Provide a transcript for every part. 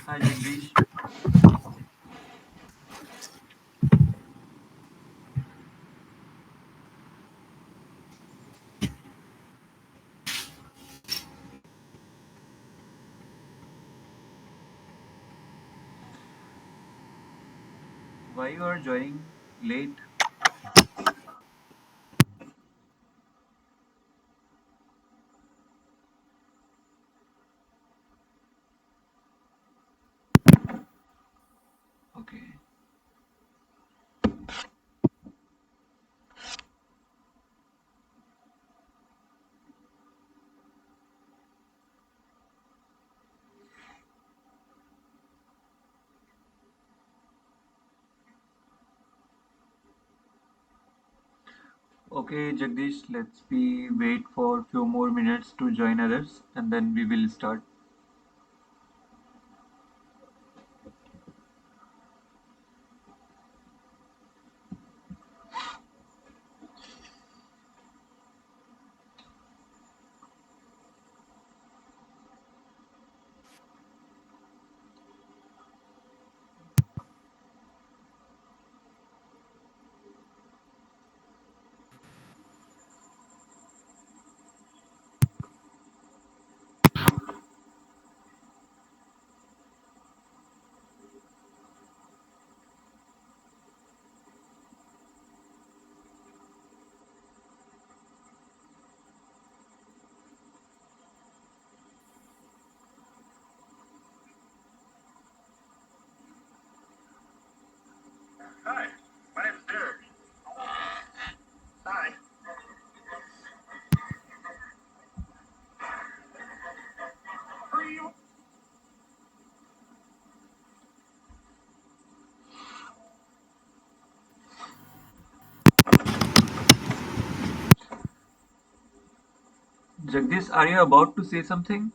Hi Jagdish. Why you are joining late? Okay. Okay, Jagdish, let's be wait for few more minutes to join others and then we will start. Hi, my name's Derek. Hi. Who are you? Jagdish, are you about to say something?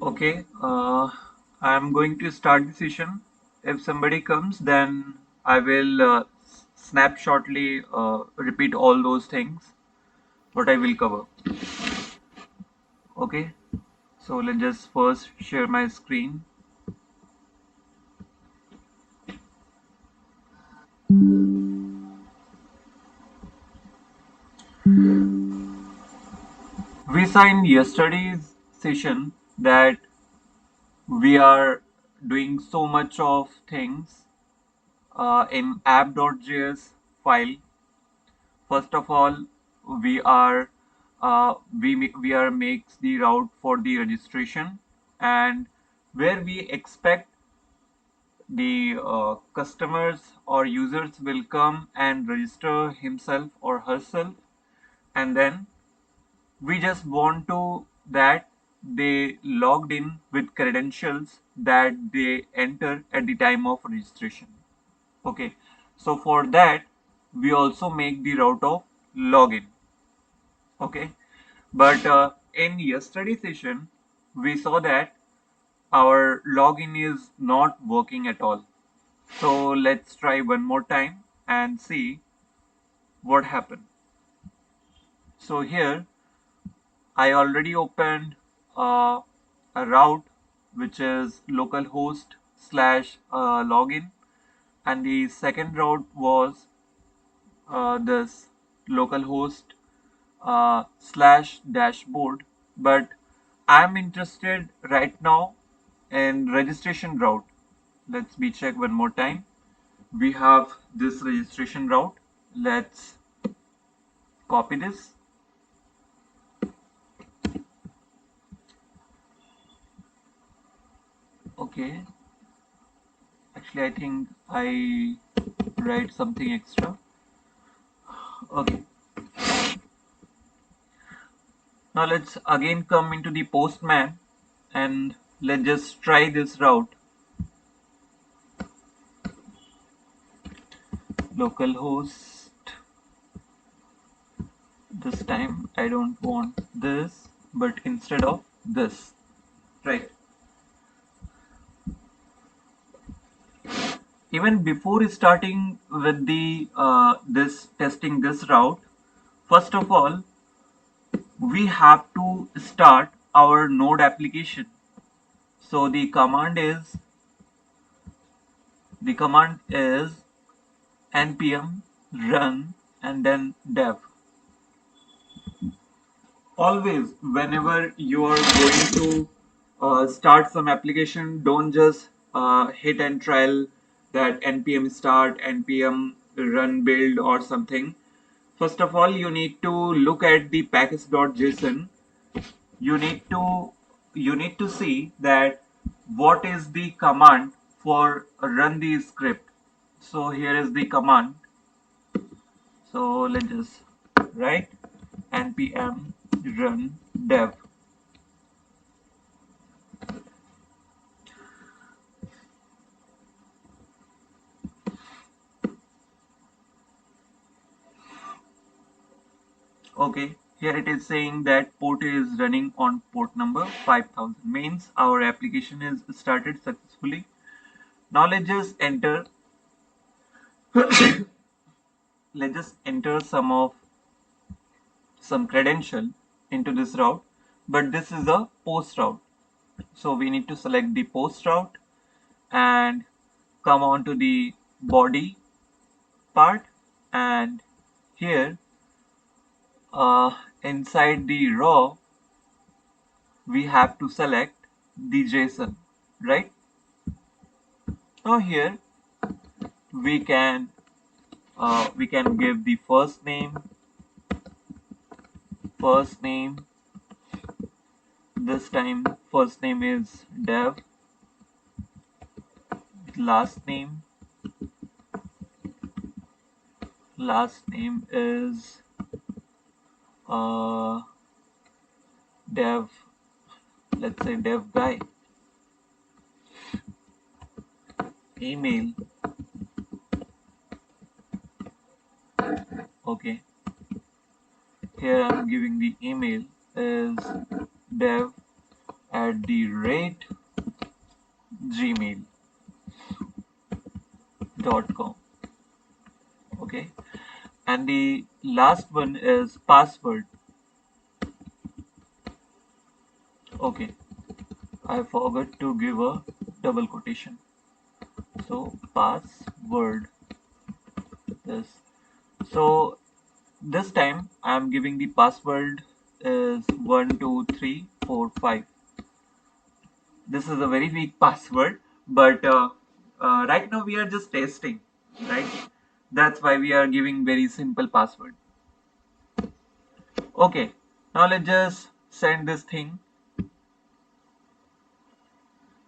Okay, I'm going to start the session. If somebody comes, then I will snapshotly repeat all those things what I will cover. Okay, so let's just first share my screen. We saw in yesterday's session that we are doing so much of things in app.js file. First of all, we are we are makes the route for the registration, and where we expect the customers or users will come and register himself or herself, and then we just want to that they logged in with credentials that they enter at the time of registration. Okay, so for that we also make the route of login. Okay, but in yesterday session we saw that our login is not working at all. So let's try one more time and see what happened. So here I already opened a route which is localhost slash login, and the second route was this localhost slash dashboard. But I'm interested right now in registration route. Let's be check one more time. We have this registration route. Let's copy this. Okay, actually I think I write something extra. Okay, Now let's again come into the postman and let's just try this route. Localhost. This time I don't want this, but instead of this. Right. Even before starting with the this testing this route, first of all, we have to start our node application. So the command is npm run and then dev. Always, whenever you are going to start some application, don't just hit and trial that npm start, npm run build or something. First of all, you need to look at the package.json. You need to you need to see that what is the command for run the script. So here is the command. So let's just write npm run dev. Okay, here it is saying that port is running on port number 5000, means our application is started successfully. Now let's just enter some credential into this route, but this is a post route. So we need to select the post route and come on to the body part, and here inside the raw we have to select the JSON, right? Now here we can give the first name. This time first name is dev. Last name is uh, dev. Let's say dev guy. Email. Okay, here I'm giving the email is dev at the rate gmail.com. Okay, and the last one is password. Okay, I forgot to give a double quotation. So password is, so this time I'm giving the password is 12345. This is a very weak password, but right now we are just testing, right? That's why we are giving very simple password. Okay, now let's just send this thing.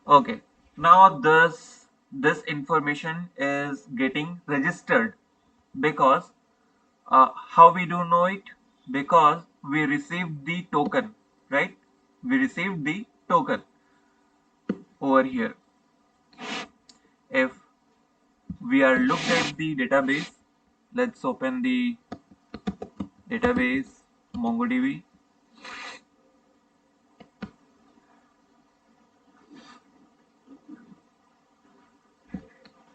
Okay, now this information is getting registered because how we do know it? Because we received the token, right? We received the token over here. If we are looked at the database, let's open the database MongoDB.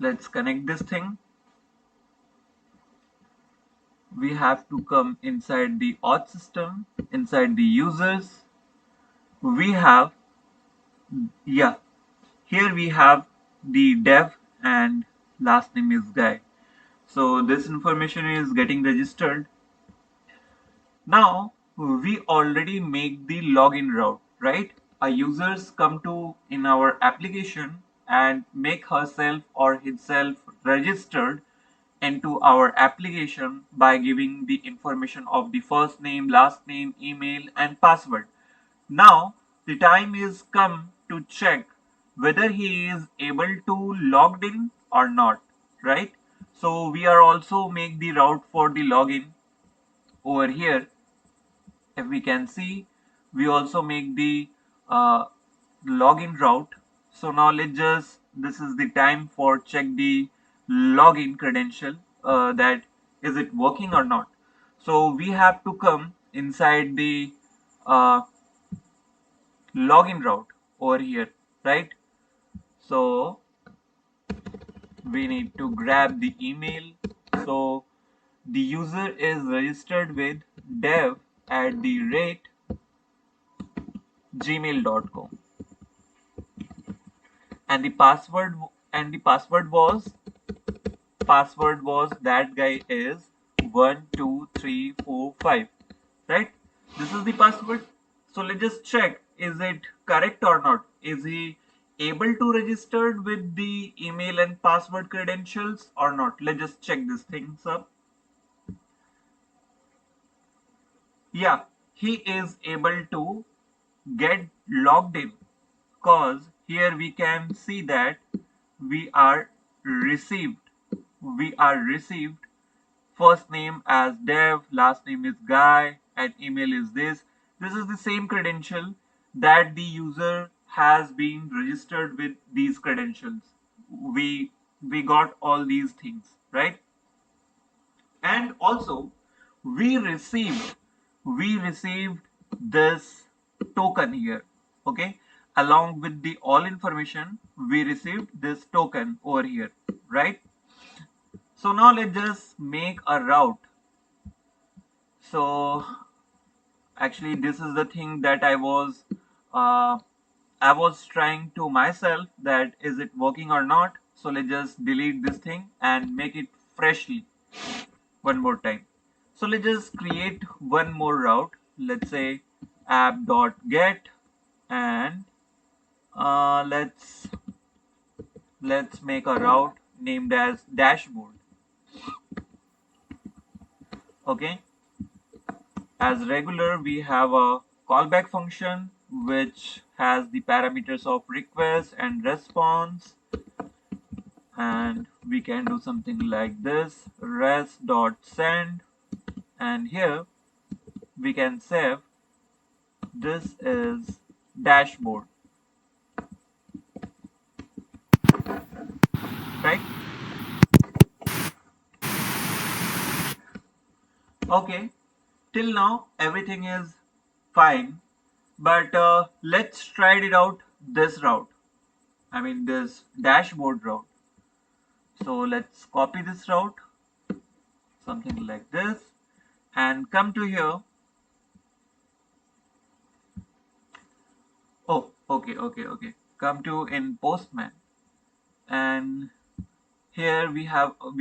Let's connect this thing. We have to come inside the auth system, inside the users. We have, yeah, here we have the dev and last name is guy. So this information is getting registered. Now we already make the login route, right? Our users come to in our application and make herself or himself registered into our application by giving the information of the first name, last name, email and password. Now the time is come to check whether he is able to logged in or not, right? So we are also make the route for the login over here. If we can see, We also make the uh, login route. So now let's just, this is the time for check the login credential, that is it working or not. So we have to come inside the uh, login route over here, right? So we need to grab the email. So the user is registered with dev at the rate gmail.com, and the password was that guy is 12345, right? This is the password. So let's just check, is it correct or not. Is he able to register with the email and password credentials or not? Let's just check these things up. Yeah, he is able to get logged in, cause here we can see that we are received we are received first name as Dev, last name is Guy, and email is this. This is the same credential that the user has been registered with these credentials. We got all these things, right? And also we received we received this token here, okay? Along with the all information, we received this token over here, right? So now let's just make a route. So actually this is the thing that uh, I was trying to myself, that is it working or not. So let's just delete this thing and make it freshly one more time. So let's just create one more route. Let's say app.get, and let's make a route named as dashboard. Okay. As regular, we have a callback function which has the parameters of request and response, and we can do something like this res.send, and here we can save this is dashboard, right? Okay, till now everything is fine, but let's try it out this route. I mean this dashboard route. So let's copy this route, something like this, and come to here. Oh, okay. Come to in Postman, and here we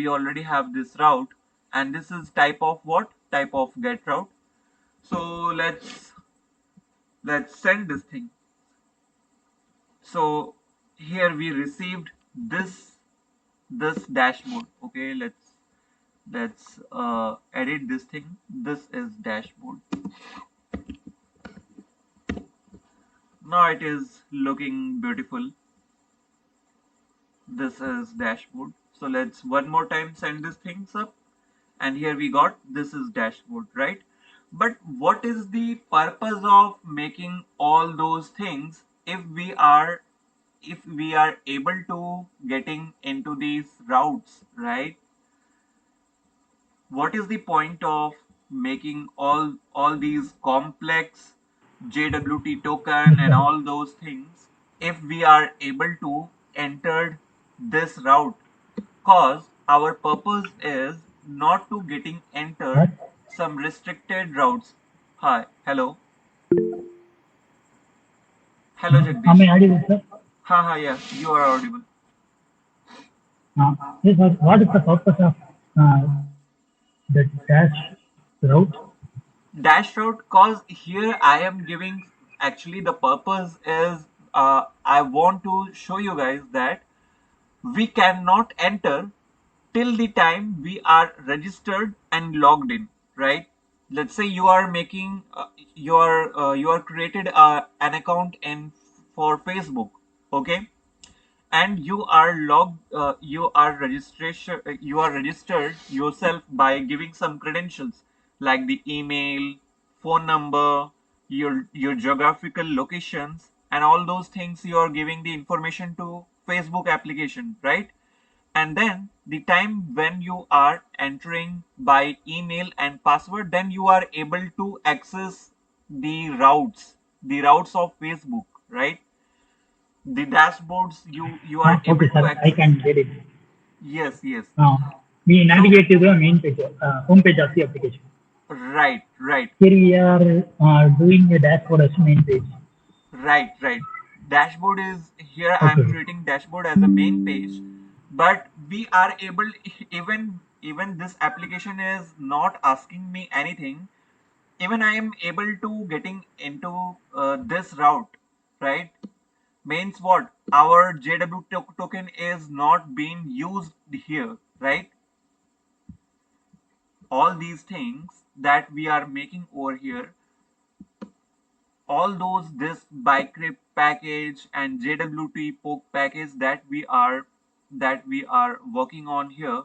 already have this route, and this is type of what? Type of get route. So let's send this thing. So here we received this dashboard. Okay, let's edit this thing. This is dashboard. Now it is looking beautiful. This is dashboard. So let's one more time send these things up, and here we got this is dashboard, right? But what is the purpose of making all those things if we are able to getting into these routes, right? What is the point of making all these complex JWT token and all those things if we are able to enter this route? Cause our purpose is not to getting entered Sir, some restricted routes. Hi, hello, hello am Jagdish. I audible, sir? Ha, yeah, you are audible. Yes, sir. What is the purpose of the dash route? Dash route, cause here I am giving, actually the purpose is I want to show you guys that we cannot enter till the time we are registered and logged in, right? Let's say you are making you are created an account in for Facebook, okay? And you are registered yourself by giving some credentials like the email, phone number, your geographical locations, and all those things you are giving the information to Facebook application, right? And then the time when you are entering by email and password, then you are able to access the routes of Facebook, right? The dashboards you are Okay, able to sir. I access. can get it. Yes, yes. Uh, we So navigate to the main page, home page of the application. right, right. Here we are doing a dashboard as main page. Right, right. Dashboard is here. I'm Okay. creating dashboard as a main page, but we are able, even this application is not asking me anything. Even I am able to getting into this route, right? Means what? Our JW token is not being used here, right? All these things that we are making over here, all those this bicrypt package and JWT poke package that we are working on here,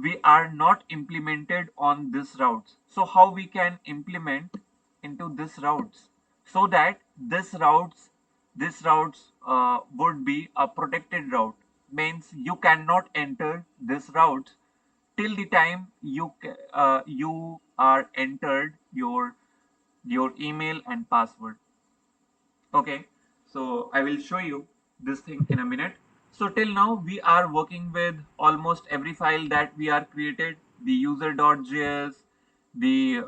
we are not implemented on this routes. So how we can implement into this routes, so that this routes would be a protected route. Means you cannot enter this route till the time you are entered your email and password. Okay, so I will show you this thing in a minute. So till now we are working with almost every file that we are created, the user.js, the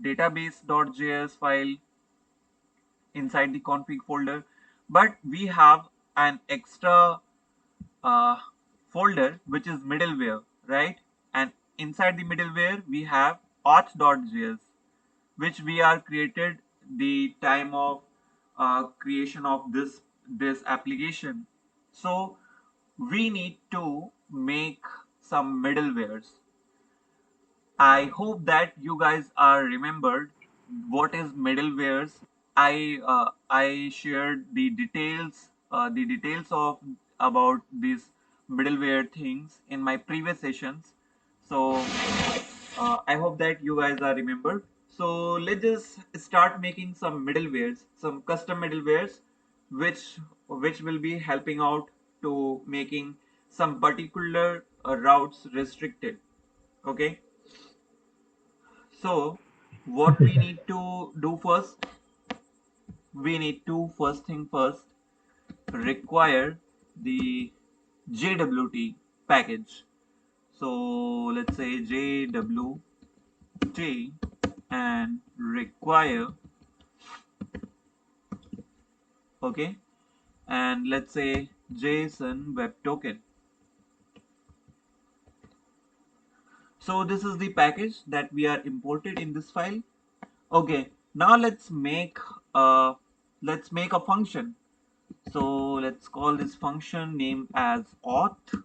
database.js file inside the config folder, but we have an extra uh, folder which is middleware, right? And inside the middleware we have auth.js, which we are created the time of creation of this application. So we need to make some middlewares. I hope that you guys are remembered what is middlewares. I shared the details of about these middleware things in my previous sessions. So I hope that you guys are remembered. So let's just start making some middlewares, some custom middlewares, which will be helping out to making some particular routes restricted. Okay. So what Okay, we sir. need to do first, we need to first thing first require the JWT package. So let's say JWT and require, okay, and let's say JSON web token. So this is the package that we are imported in this file. Okay, now let's make a function. So let's call this function name as auth,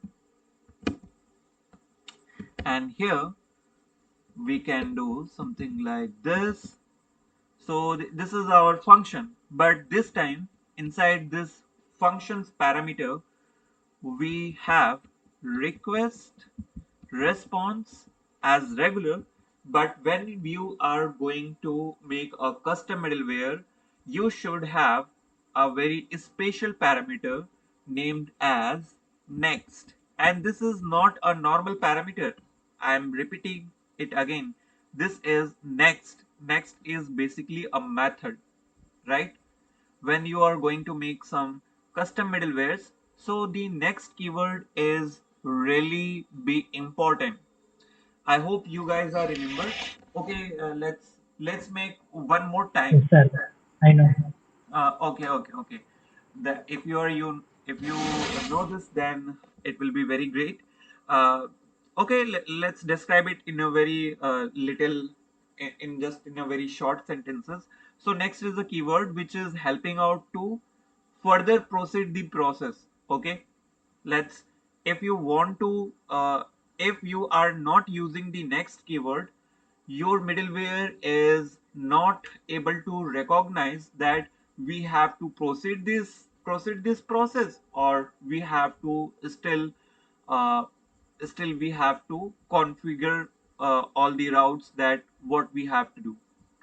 and here we can do something like this. So this is our function, but this time inside this function's parameter we have request response as regular, but when you are going to make a custom middleware, you should have a very special parameter named as next. And this is not a normal parameter. I am repeating it again. This is next. Next is basically a method, right? When you are going to make some custom middlewares, so the next keyword is really be important. I hope you guys are remembered. Okay, let's make one more time. Yes, sir. I know. Okay, okay, okay. That if you know this, then it will be very great. Uh, okay, let's describe it in a very little, in just in a very short sentences. So next is the keyword which is helping out to further proceed the process. Okay, let's if you want to if you are not using the next keyword, your middleware is not able to recognize that we have to proceed this process, or we have to uh, still we have to configure all the routes that what we have to do.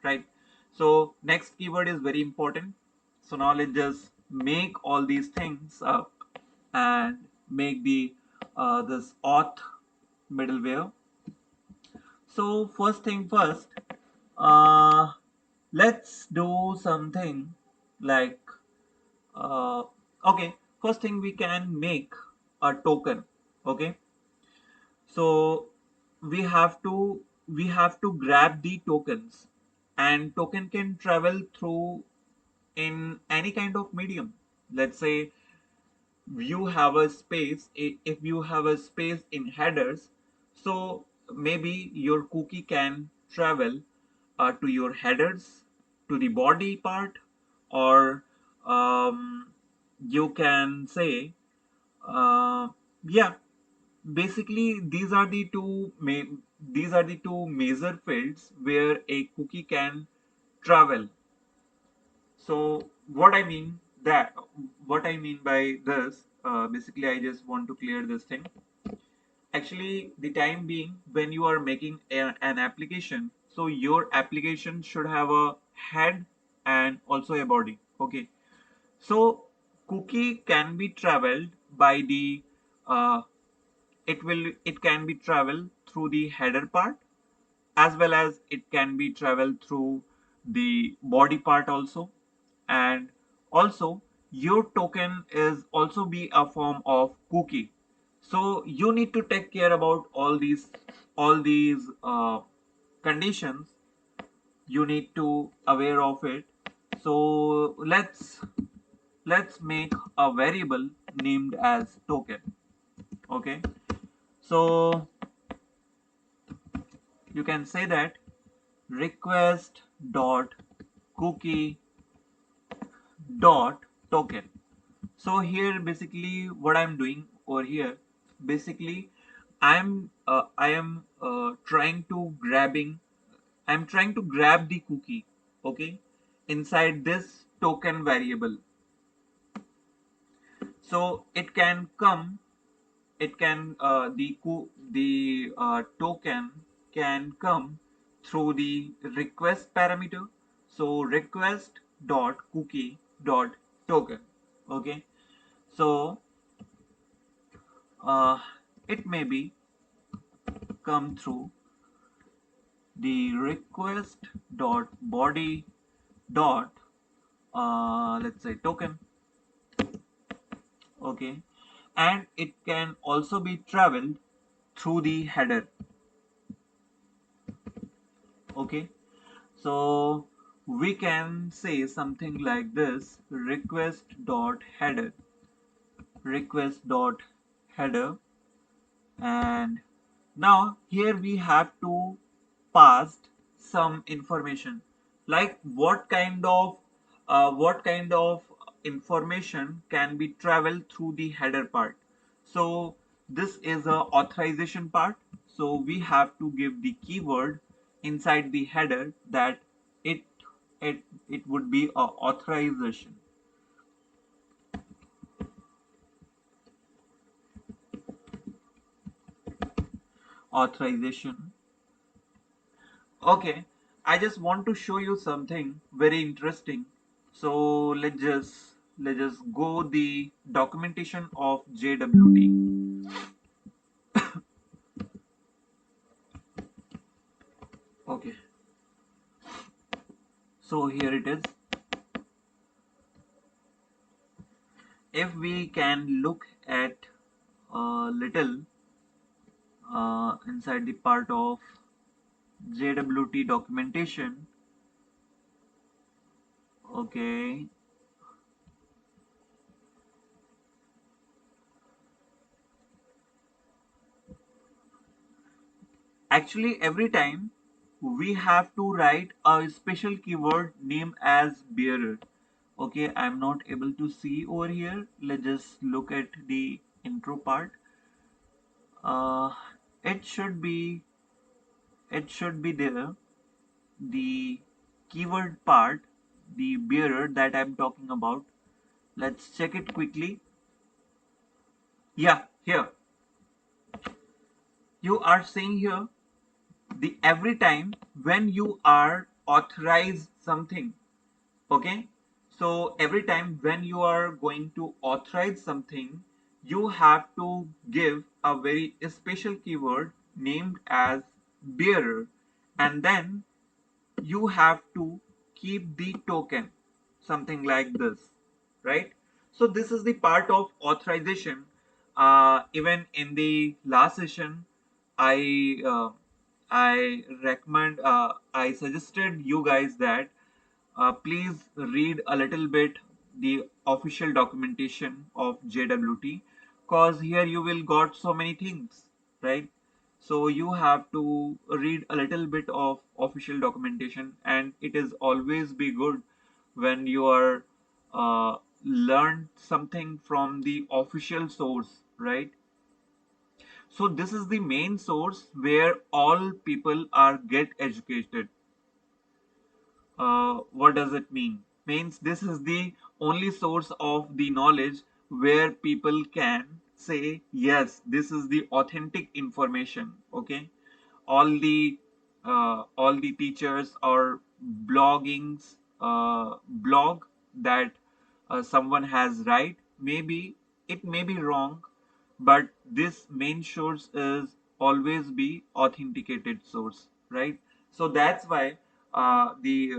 right? So next keyword is very important. So now let's just make all these things up and make the this auth middleware. So first thing first, uh, let's do something like uh, okay. First thing, we can make a token. Okay, so we have to grab the tokens, and token can travel through in any kind of medium. Let's say you have a space. If you have a space in headers, so maybe your cookie can travel to your headers, to the body part, or you can say yeah, basically these are the two major fields where a cookie can travel. So what I mean by this, basically, I just want to clear this thing. Actually, the time being, when you are making an application, so your application should have a head and also a body. Okay, so cookie can be traveled by the uh, it can be traveled through the header part, as well as it can be traveled through the body part also. And also, your token is also be a form of cookie. So you need to take care about all these conditions. You need to aware of it. So let's make a variable named as token. Okay, so you can say that request dot cookie dot token. So here basically what I'm doing over here, basically I'm trying to grab the cookie, okay, inside this token variable. So it can come, it can the token can come through the request parameter. So request dot cookie dot token. Okay, so uh, it may be come through the request dot body dot let's say token. Okay, and it can also be traveled through the header. Okay, so we can say something like this: request dot header. And now here we have to pass some information, like what kind of information can be traveled through the header part. So this is a authorization part. So we have to give the keyword inside the header that it it would be a authorization. Okay, I just want to show you something very interesting. So let's just go the documentation of JWT. Okay, so here it is. If we can look at a little inside the part of JWT documentation. Okay, actually every time we have to write a special keyword name as bearer. Okay, I'm not able to see over here. Let's just look at the intro part. uh, it should be there, the keyword part, the bearer that I'm talking about. Let's check it quickly. Yeah, here you are seeing here, the every time when you are authorize something. Okay, so every time when you are going to authorize something, you have to give a very special keyword named as bearer, and then you have to keep the token, something like this, right? So this is the part of authorization. Even in the last session, I I suggested you guys that please read a little bit the official documentation of JWT, cause here you will got so many things, right? So you have to read a little bit of official documentation, and it is always be good when you are learn something from the official source, right? So this is the main source where all people are get educated. What does it mean? Means this is the only source of the knowledge where people can say, yes, this is the authentic information. Okay, all the teachers or bloggings blog that someone has write, maybe it may be wrong, but this main source is always be authenticated source, right? So that's why the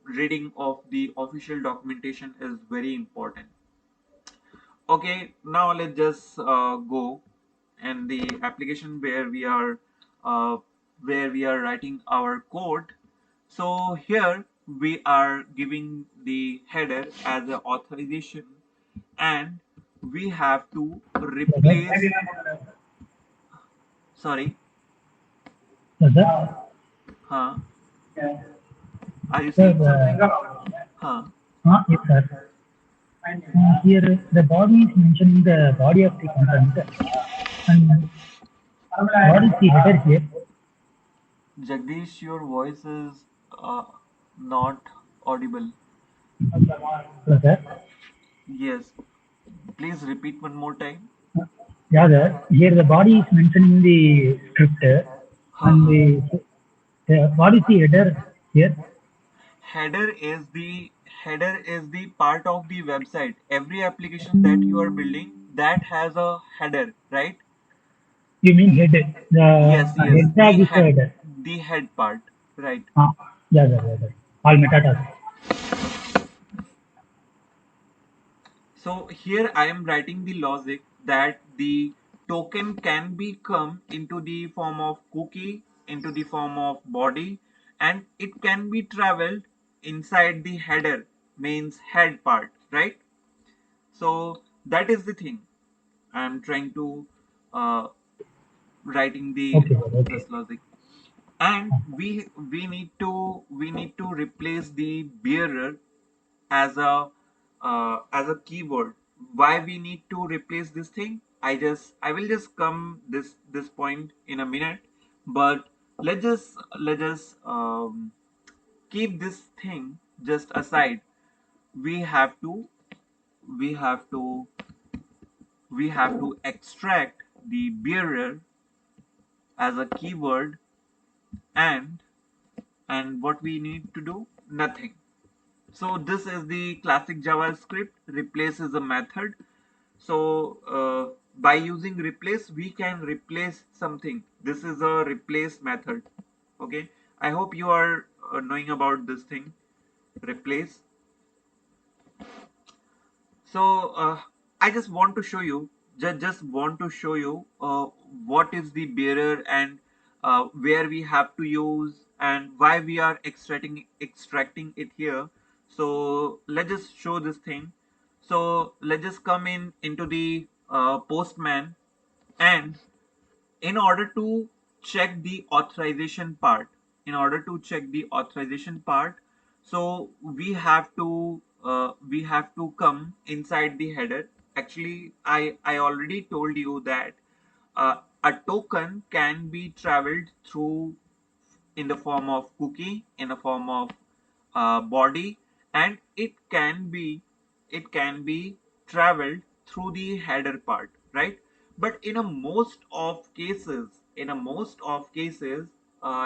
reading of the official documentation is very important. Okay, now let's just go and the application where we are writing our code. So here we are giving the header as an authorization, and we have to replace. Sorry, Sir, huh? Are you sir, saying something? Huh? yes, sir. Here, the body is mentioning the body of the content, and what is the header here? Jagdish, your voice is not audible. Hello, sir. Yes, please repeat one more time. Yeah, sir. Here, the body is mentioning the script, Huh, and huh. what is the header here? Header is the part of the website. Every application that you are building that has a header, right? You mean head, the Yes, yes, head tag is the header. the head part, right? Ah, yeah, sir, yeah, sir. All metatasks. So here I am writing the logic that the token can be come into the form of cookie, into the form of body, and it can be traveled inside the header, means head part, right? So that is the thing I'm trying to uh, writing the Okay, sir, okay. this logic. And we need to replace the bearer as a keyword. Why we need to replace this thing? I will just come this point in a minute, but let's just keep this thing just aside. We have to we have to we have to extract the bearer as a keyword, and what we need to do? Nothing. So this is the classic JavaScript. Replace is a method. So by using replace, we can replace something. This is a replace method. Okay. I hope you are knowing about this thing. Replace. So I just want to show you, just want to show you what is the bearer, and where we have to use, and why we are extracting it here. So let's just show this thing. So let's just come in into the postman, and in order to check the authorization part, so we have to come inside the header. Actually, I already told you that a token can be traveled through in the form of cookie, in the form of body, and it can be traveled through the header part, right? But in a most of cases,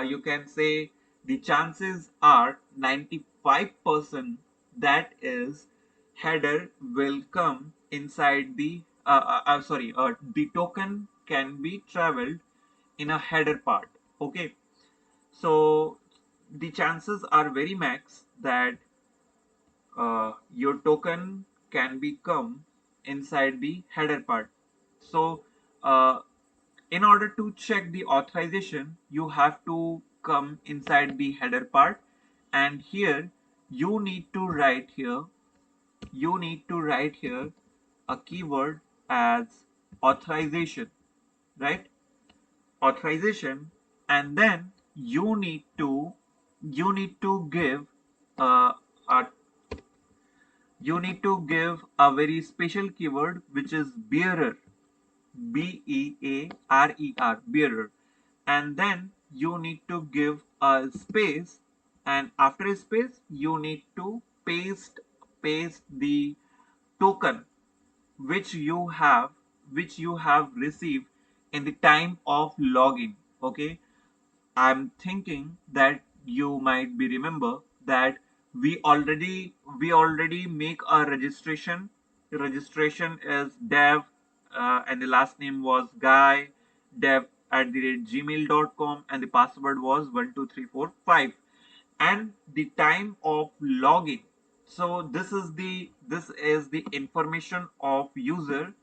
you can say the chances are 95%, that is, header will come inside the token can be traveled in a header part. Okay, so the chances are very max that your token can become inside the header part. So uh, in order to check the authorization, you have to come inside the header part, and here you need to write here you need to write here a keyword as authorization, right? Authorization, and then you need to give uh, a you need to give a very special keyword which is bearer, bearer, bearer, and then you need to give a space, and after a space you need to paste the token which you have received in the time of login. Okay, I'm thinking that you might be remember that we already make a registration. The registration is dev, and the last name was guy, dev at the rate gmail.com, and the password was 12345, and the time of login. So this is the information of user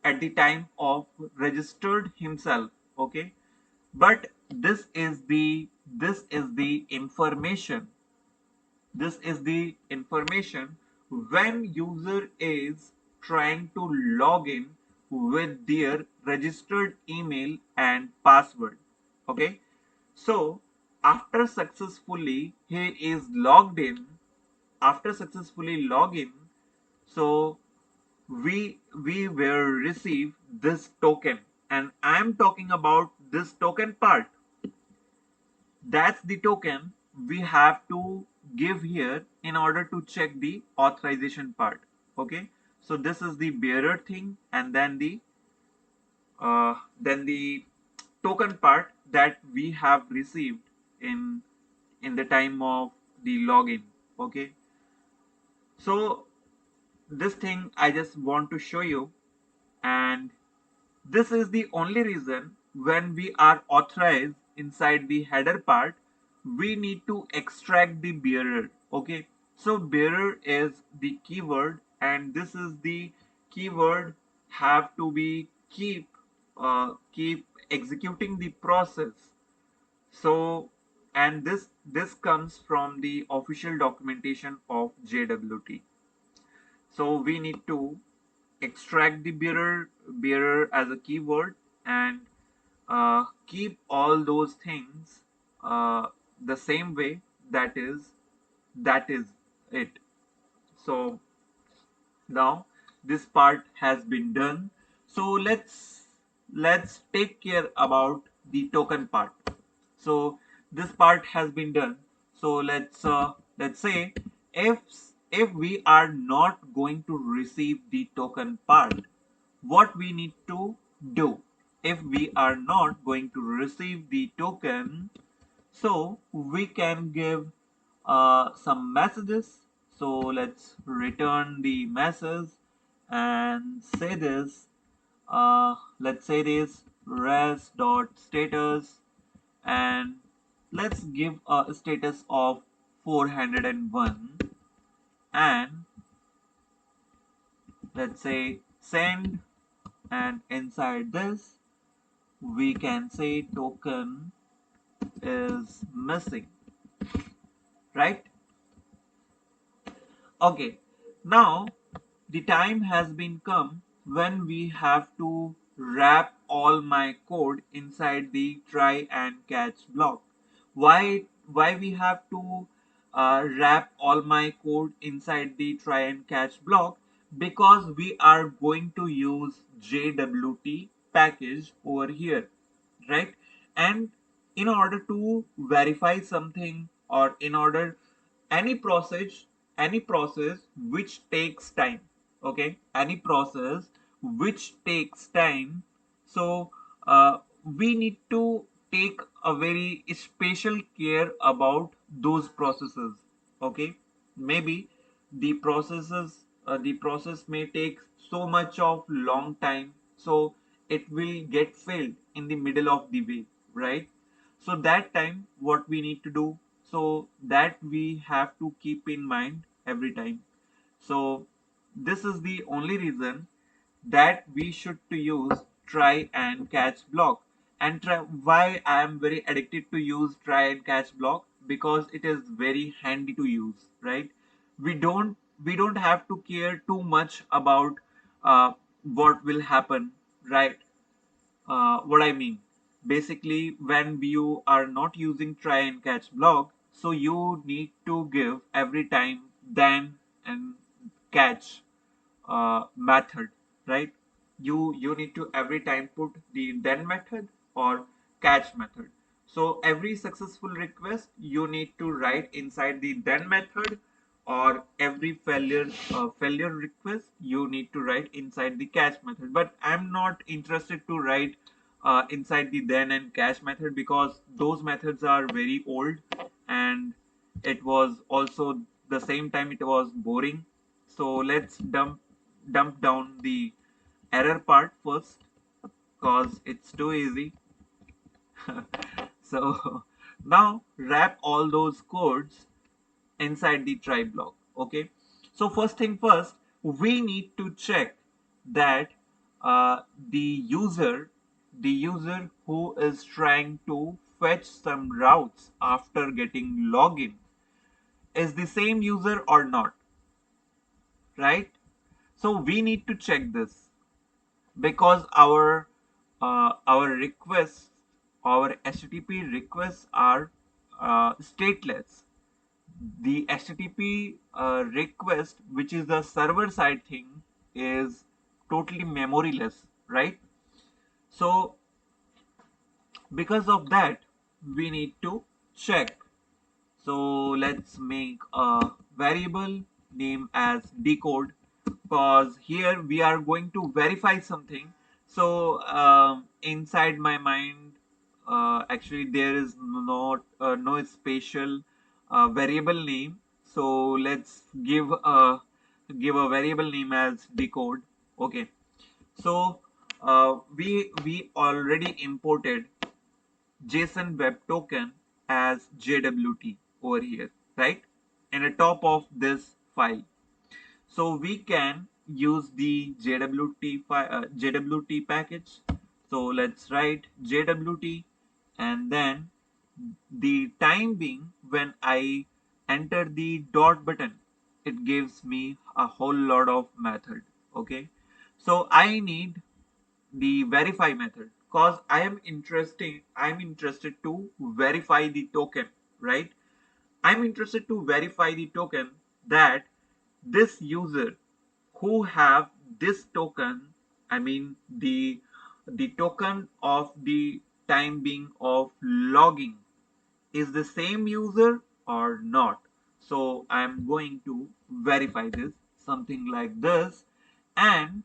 at the time of registered himself. Okay, but this is the information when user is trying to log in with their registered email and password. Okay, so after successfully he is logged in after successfully login, so we will receive this token, and I'm talking about this token part. That's the token we have to give here in order to check the authorization part. Okay, so this is the bearer thing, and then the token part that we have received in the time of the login. Okay, so this thing I just want to show you, and this is the only reason when we are authorized inside the header part, we need to extract the bearer. Okay, so bearer is the keyword, and this is the keyword have to be keep executing the process. So, and this comes from the official documentation of JWT. So we need to extract the bearer as a keyword, and keep all those things the same way. That is it. So now this part has been done, so let's take care about the token part. So this part has been done, so let's say if if we are not going to receive the token part, what we need to do. If we are not going to receive the token, so we can give some messages. So let's return the message and say this. Let's say this res dot status, and let's give a status of 401, and let's say send, and inside this we can say token is missing, right? Okay, now the time has been come when we have to wrap all my code inside the try and catch block. Why we have to wrap all my code inside the try and catch block? Because we are going to use JWT package over here, right? And in order to verify something, or in order any process which takes time, okay, any process which takes time, so we need to take a very special care about those processes. Okay, maybe the process may take so much of long time, so it will get failed in the middle of the way, right? So that time what we need to do, so that we have to keep in mind every time. So this is the only reason that we should to use try and catch block. And why I am very addicted to use try and catch block, because it is very handy to use, right? We don't have to care too much about uh, what will happen, right? What I mean, basically, when you are not using try and catch block, so you need to give every time then and catch method, right? You need to every time put the then method or catch method. So every successful request you need to write inside the then method, or every failure request you need to write inside the catch method. But I'm not interested to write inside the then and catch method, because those methods are very old, and it was also the same time it was boring. So let's dump down the error part first, cause it's too easy. So now wrap all those codes inside the try block. Okay. So first thing first, we need to check that the user who is trying to fetch some routes after getting login is the same user or not, right? So we need to check this, because our requests, our HTTP requests are stateless. The HTTP request, which is the server side thing, is totally memoryless, right? So because of that, we need to check. So let's make a variable name as decode, because here we are going to verify something. So inside my mind, actually there is not no special variable name. So let's give a variable name as decode. Okay. So we already imported JSON Web Token as JWT over here, right? In the top of this file. So we can use the JWT package. So let's write JWT, and then the time being when I enter the dot button, it gives me a whole lot of method. Okay. So I need the verify method, because I'm interested to verify the token, right? I'm interested to verify the token that this user who have this token, I mean the token of the time being of logging, is the same user or not. So I'm going to verify this, something like this. And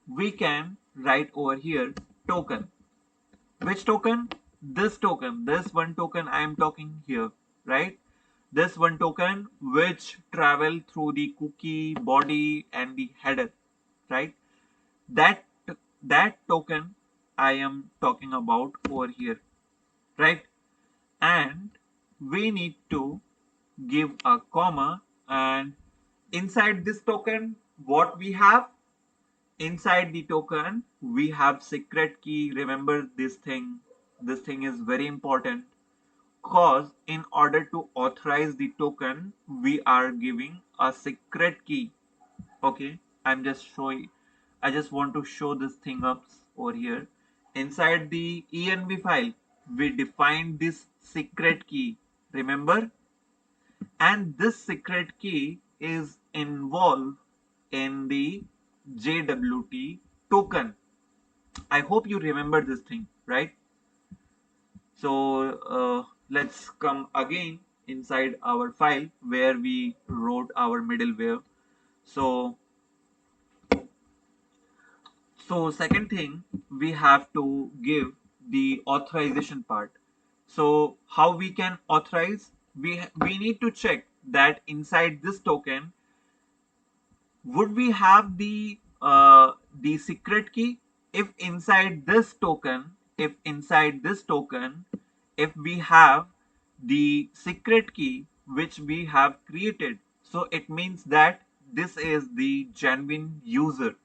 we can write over here token. Which token? This token, this one token I am talking here, right? This one token which travel through the cookie body and the header, right? That that token I am talking about over here, right? And we need to give a comma, and inside this token what we have, inside the token we have secret key. Remember this thing is very important, cause in order to authorize the token we are giving a secret key. Okay, I just want to show this thing up over here. Inside the env file we define this secret key, remember? And this secret key is involved in the JWT token. I hope you remember this thing, right? So let's come again inside our file where we wrote our middleware. So so second thing, we have to give the authorization part. So how we can authorize? We need to check that inside this token, would we have the secret key? If inside this token, if we have the secret key which we have created, so it means that this is the genuine user.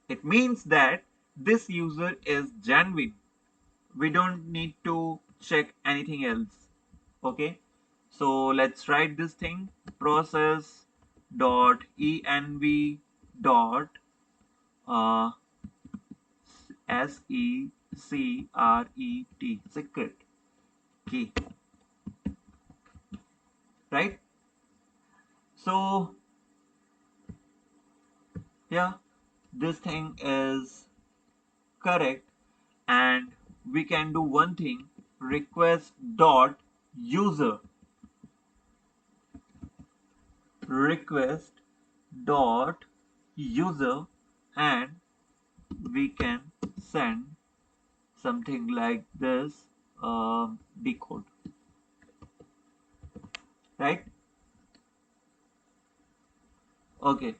It means that this user is genuine. We don't need to check anything else. Okay, so let's write this thing: process dot env dot uh, secret key, right? So yeah, this thing is correct, and we can do one thing: request dot user, request dot user, and we can send something like this, decode, right? Okay,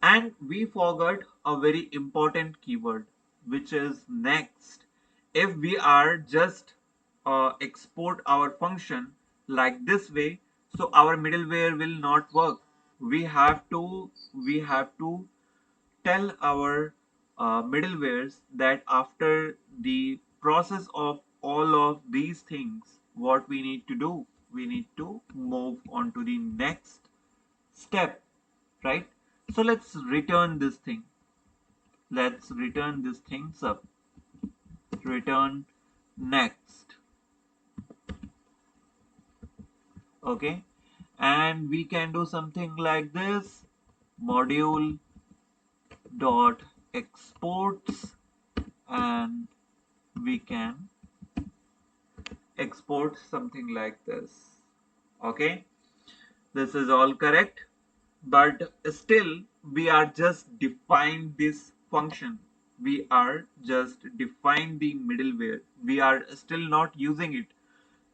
and we forgot a very important keyword, which is next. If we are just export our function like this way, so our middleware will not work. We have to tell our middlewares that after the process of all of these things, what we need to do, we need to move on to the next step, right? So let's return this things up, return next. Okay, and we can do something like this: module dot exports, and we can export something like this. Okay, this is all correct, but still we are just define this function, we are just define the middleware, we are still not using it.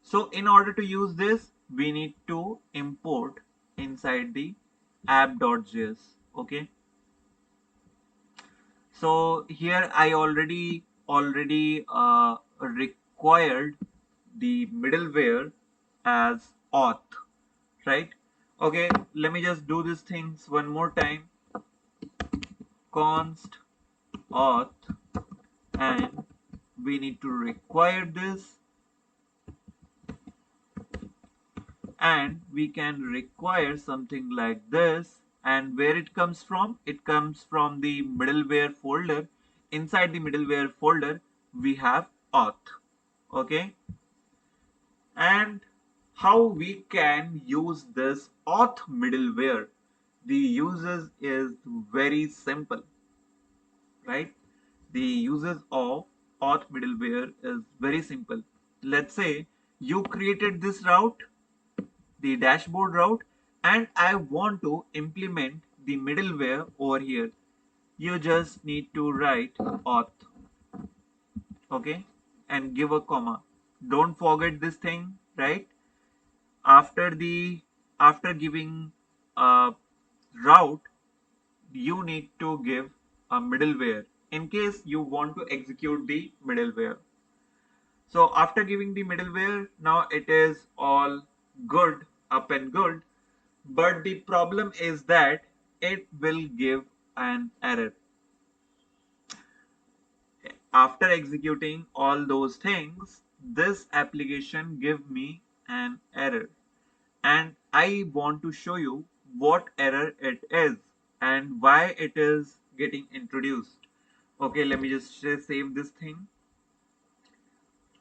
So in order to use this, we need to import inside the app.js. Okay, so here I already required the middleware as auth, right? Okay, let me just do these things one more time: const auth, and we need to require this, and we can require something like this. And where it comes from, it comes from the middleware folder. Inside the middleware folder we have auth. Okay, and how we can use this auth middleware, the uses is very simple, right? The uses of auth middleware is very simple. Let's say you created this route, the dashboard route, and I want to implement the middleware over here. You just need to write auth, okay, and give a comma. Don't forget this thing, right? After the after giving a route, you need to give a middleware in case you want to execute the middleware. So after giving the middleware, now it is all good, up and good. But the problem is that it will give an error. After executing all those things, this application give me an error. And I want to show you what error it is and why it is getting introduced. Okay, let me just save this thing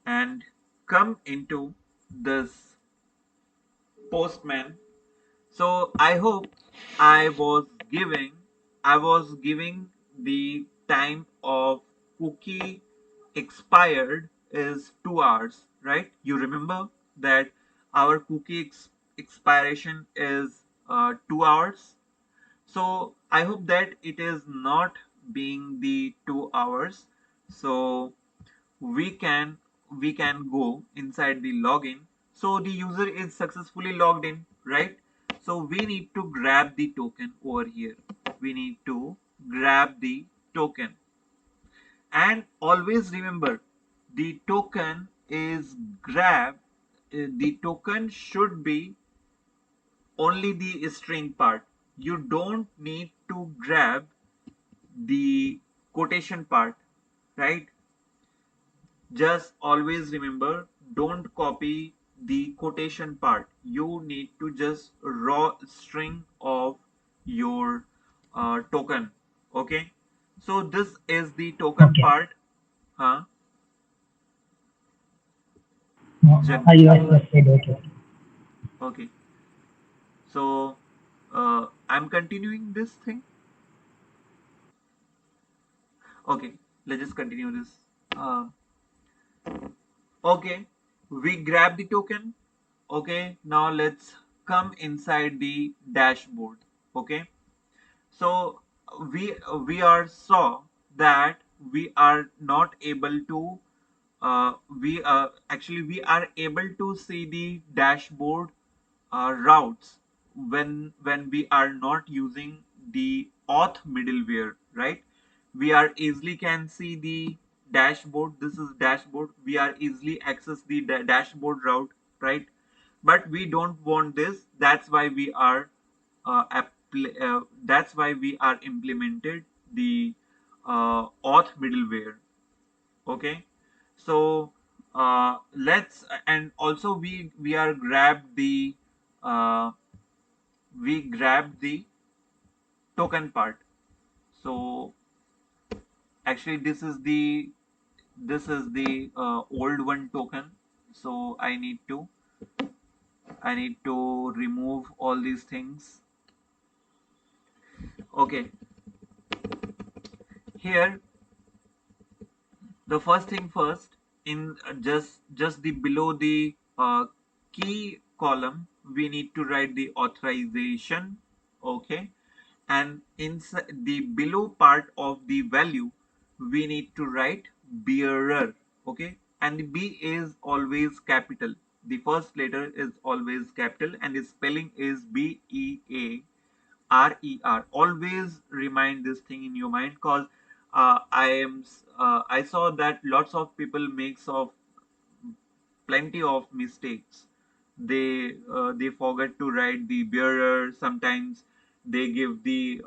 and come into this Postman. So I hope I was giving I was giving the time of cookie expired is 2 hours, right? You remember that our cookie expiration is 2 hours. So I hope that it is not being the 2 hours. So we can we can go inside the login. So the user is successfully logged in, right? So we need to grab the token over here. We need to grab the token. And always remember, the token is grabbed. The token should be only the string part. You don't need to grab the quotation part, right? Just always remember, don't copy the quotation part. You need to just raw string of your token. Okay. So this is the token Okay. part. Huh? Are Jagdish. you are said okay. Okay. So I'm continuing this thing. Okay. Let's just continue this. Uh, okay. We grab the token. Okay. Now let's come inside the dashboard. Okay. So we are saw that we are not able to we actually we are able to see the dashboard routes when we are not using the auth middleware, right? We are easily can see the dashboard. This is dashboard. We are easily access the dashboard route, right? But we don't want this. That's why we are that's why we are implemented the auth middleware. Okay. So let's and also we are uh, grab the token part. So actually this is the old one token. So I need to remove all these things. Okay. Here, the first thing first, in just the below the key column, we need to write the authorization. Okay. And inside the below part of the value, we need to write bearer. Okay. And the B is always capital. The first letter is always capital and the spelling is BEARER. Always remind this thing in your mind, because I saw that lots of people makes of plenty of mistakes. They forget to write the bearer. Sometimes they give the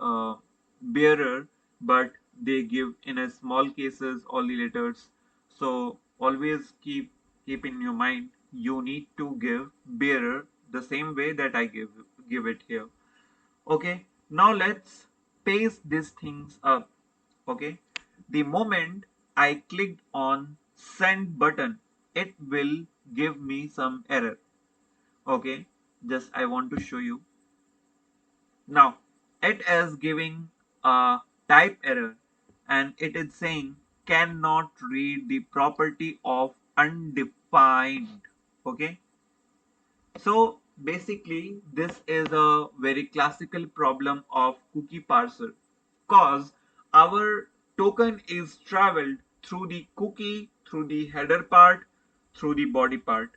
bearer, but they give in a small cases all the letters. So always keep in your mind, you need to give bearer the same way that I give it here. Okay, now let's paste these things up. Okay, the moment I clicked on send button, it will give me some error. Okay, just I want to show you. Now it is giving a type error, and it is saying cannot read the property of undefined. Okay. So basically, this is a very classical problem of cookie parser, cause our token is traveled through the cookie, through the header part, through the body part.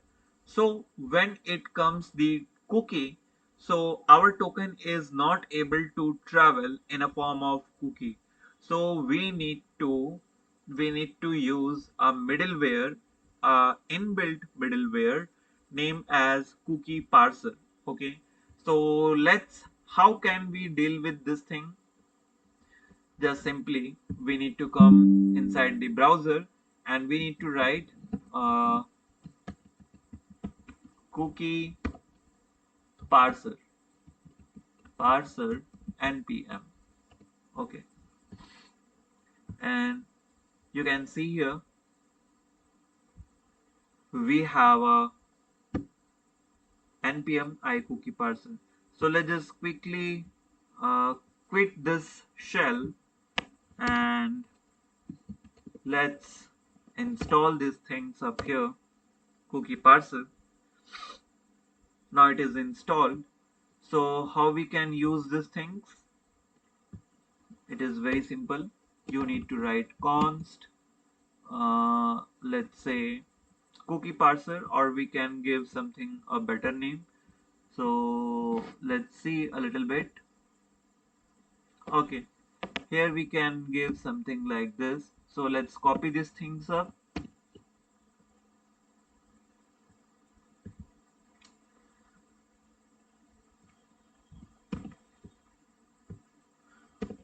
So when it comes the cookie, so our token is not able to travel in a form of cookie. So we need to use a middleware, inbuilt middleware named as cookie parser. Okay. So let's how can we deal with this thing? Just simply we need to come inside the browser and we need to write uh, cookie parser npm. Okay. And you can see here we have a npm I cookie parser. So let's just quickly quit this shell and let's install these things up here. Cookie parser. Now it is installed. So how we can use these things? It is very simple. You need to write const let's say cookie parser, or we can give something a better name. So let's see a little bit. Okay, here we can give something like this. So let's copy these things up.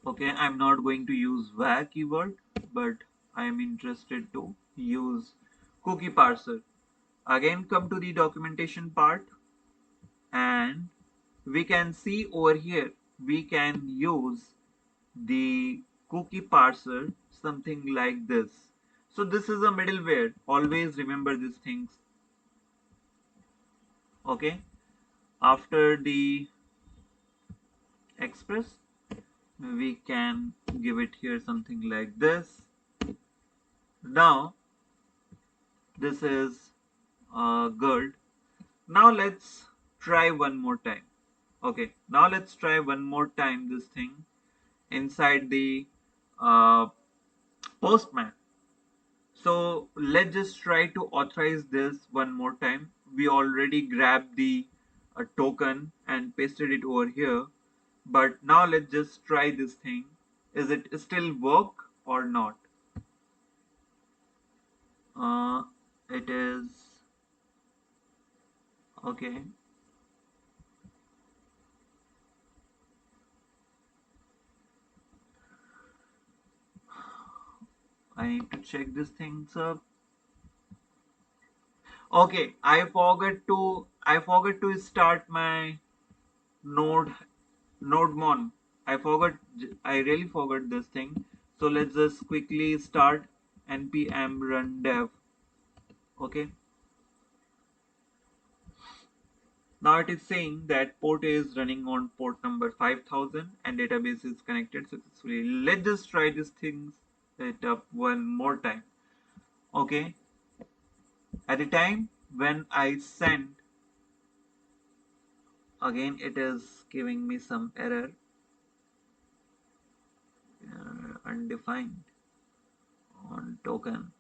Okay, I'm not going to use var keyword, but I am interested to use cookie parser. Again, come to the documentation part, and we can see over here we can use the cookie parser something like this. So this is a middleware. Always remember these things. Okay. After the express, we can give it here something like this. Now this is good. Now let's try one more time. Okay. Now let's try one more time this thing inside the uh, postman. So let's just try to authorize this one more time. We already grabbed the token and pasted it over here. But now let's just try this thing. Is it still work or not? Uh, it is okay. I need to check these things up. Okay, I forgot to start my node nodemon. I really forgot this thing. So let's just quickly start npm run dev. Okay. Now it is saying that port is running on port number 5000 and database is connected successfully. Let's just try these things it up one more time. Okay. At the time when I send, again it is giving me some error, undefined on token.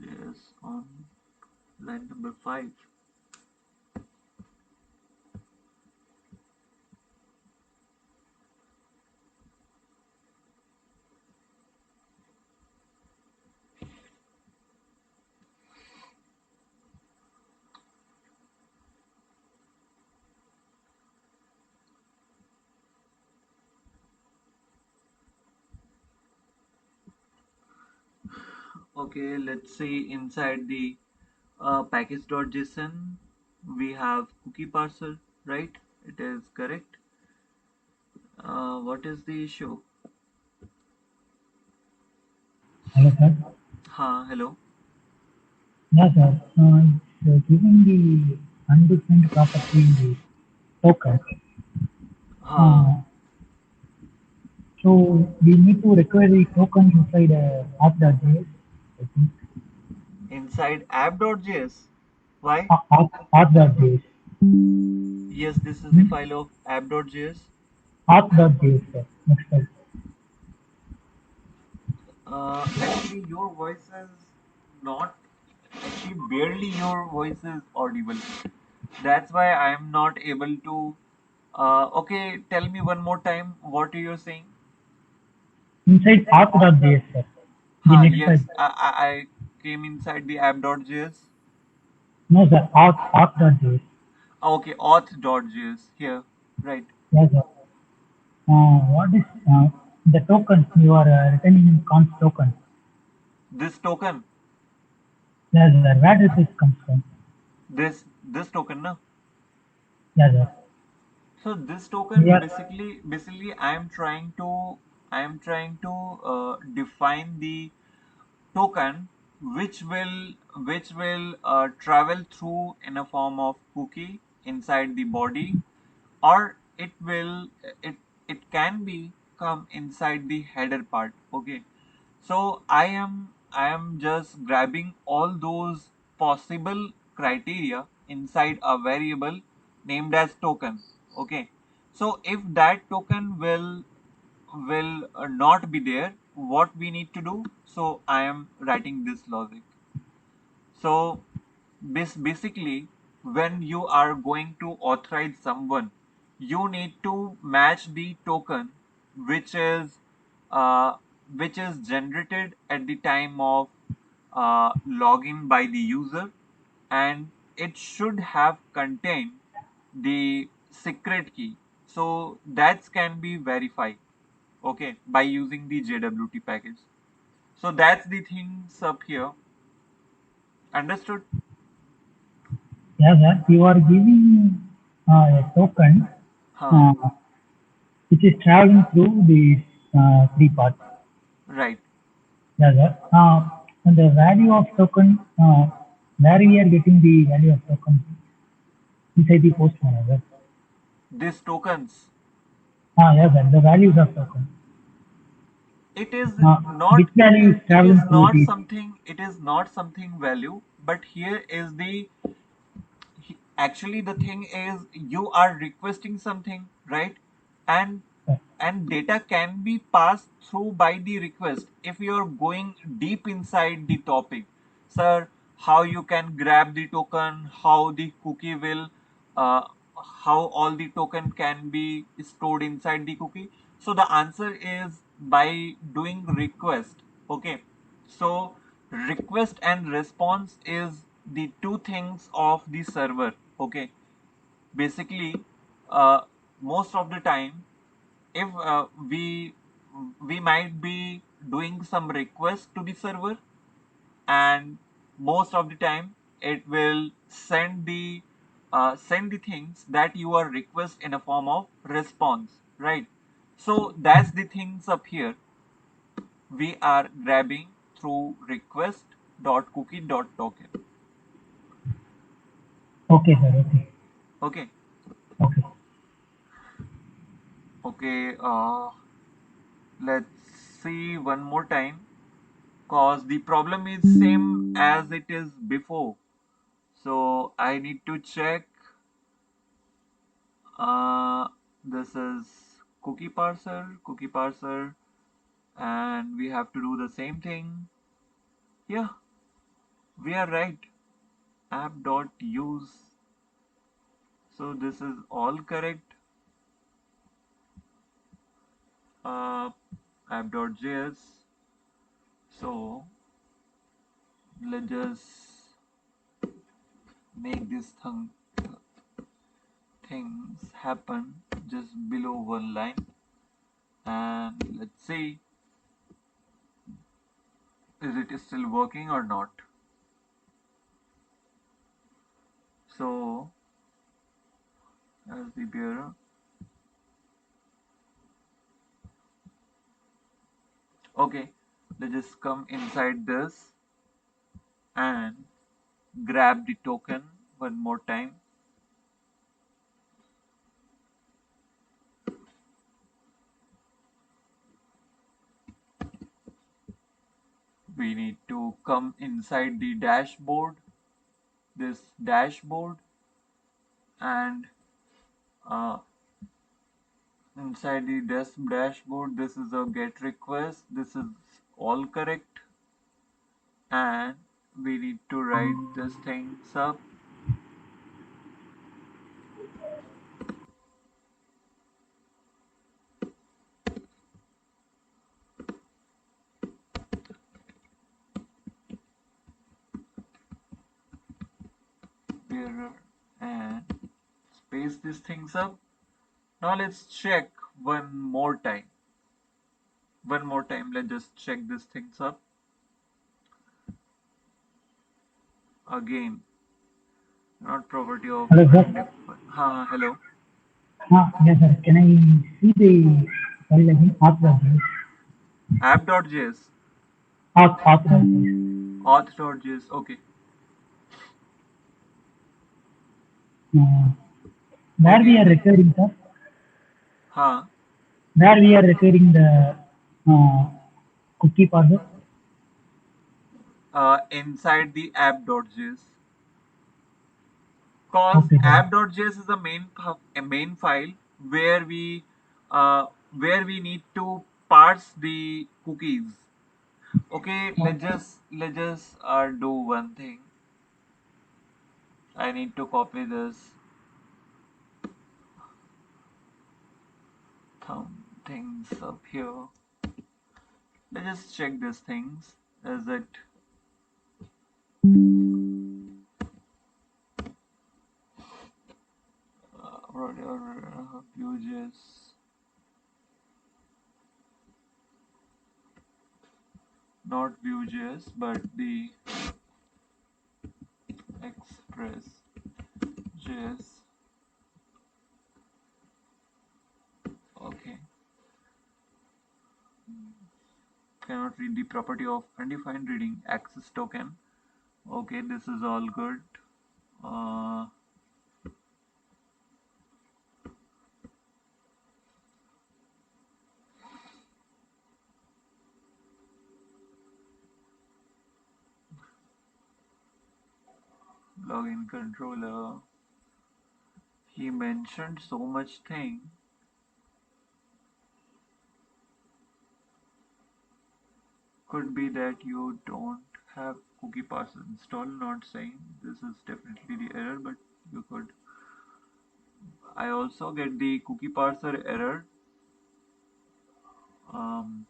Yes, on line number 5. Okay, let's see inside the package.json we have cookie parser, right? It is correct. What is the issue? Hello, sir. Hello. Yeah, sir. It's giving the undefined property token. Ha. Uh, so we need to require the token inside app.js, I think. Inside app.js. Why? App.js. Yes, this is the Hmm? file of app.js. App.js, sir. Next time. Actually, your voice is not. Actually, barely your voice is audible. That's why I am not able to. Okay, tell me one more time what you're saying. Inside app.js, sir. The next file. Yes, I came inside the app.js. No, sir. App.js. Okay, auth.js here, right? Yes, sir. What is the token you are returning const token? This token, Yes, sir. Where does this come from? this token, na? Yes, sir. So this We token are basically I am trying to define the token which will travel through in a form of cookie inside the body, or it it can be come inside the header part. Okay, so I am just grabbing all those possible criteria inside a variable named as token. Okay, so if that token will not be there, what we need to do? So I am writing this logic. So basically, when you are going to authorize someone, you need to match the token which is uh, which is generated at the time of login by the user, and it should have contained the secret key. So that can be verified, okay, by using the JWT package. So that's the things up here. Understood? Yeah, sir. You are giving a token Huh. uh, which is traveling through these three parts. Right. Yeah, sir. And the value of token, where we are getting the value of token inside the post manager. These tokens, Yeah, sir. The values of token. it is Which not value is it traveling is through not these? something, it is not something value, but here is the actually the thing is you are requesting something, right? and Uh, and data can be passed through by the request if you're going deep inside the topic. Sir, how you can grab the token, how the cookie will uh, how all the token can be stored inside the cookie? So the answer is by doing request. Okay, so request and response is the two things of the server. Okay, basically uh, most of the time if we might be doing some request to the server, and most of the time it will send the things that you are request in a form of response, right? So that's the things up here we are grabbing through request.cookie.token. okay, sir. Okay. Okay. Okay. Okay, let's see one more time, cause the problem is same as it is before. So I need to check. Uh, this is cookie parser, and we have to do the same thing. Yeah, we are right. App.use. So this is all correct. Uh, app.js. So let's just make this things happen just below one line, and let's see is it still working or not. So as the bearer, okay, let's just come inside this and grab the token one more time. We need to come inside the dashboard, this dashboard, and uh, inside the dashboard, this is a get request. This is all correct, and we need to write this things up. Bearer and space these things up. Now let's check one more time. One more time, let's just check these things up again. Not property of Hello, sir. undefined. Hello. Yes, sir. Can I see the file again? Authorized. App.js, Authorized. auth.js. Okay. Uh, where we Okay. are recording, sir? Huh. Where we are recording the uh, cookie parser? Inside the app.js. Cause Okay, sir. app.js is a main file where uh, we need to parse the cookies. Okay, let's just do one thing. I need to copy this thumb things up here. Let's just check these things. Is it Vue.js? Not Vue.js, but the Express.js. Okay. Cannot read the property of undefined reading access token. Okay, this is all good. Uh, Login controller. He mentioned so much thing. Could be that you don't have cookie parser installed. Not saying this is definitely the error, but you could. I also get the cookie parser error. Um,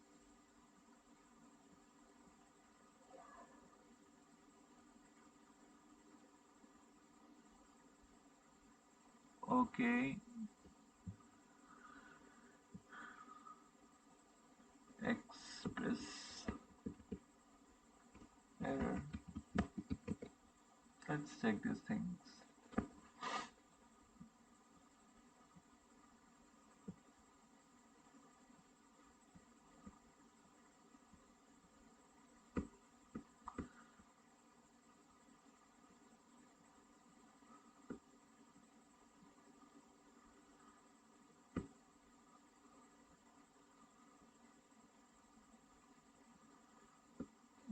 okay, Express error. Let's check these things.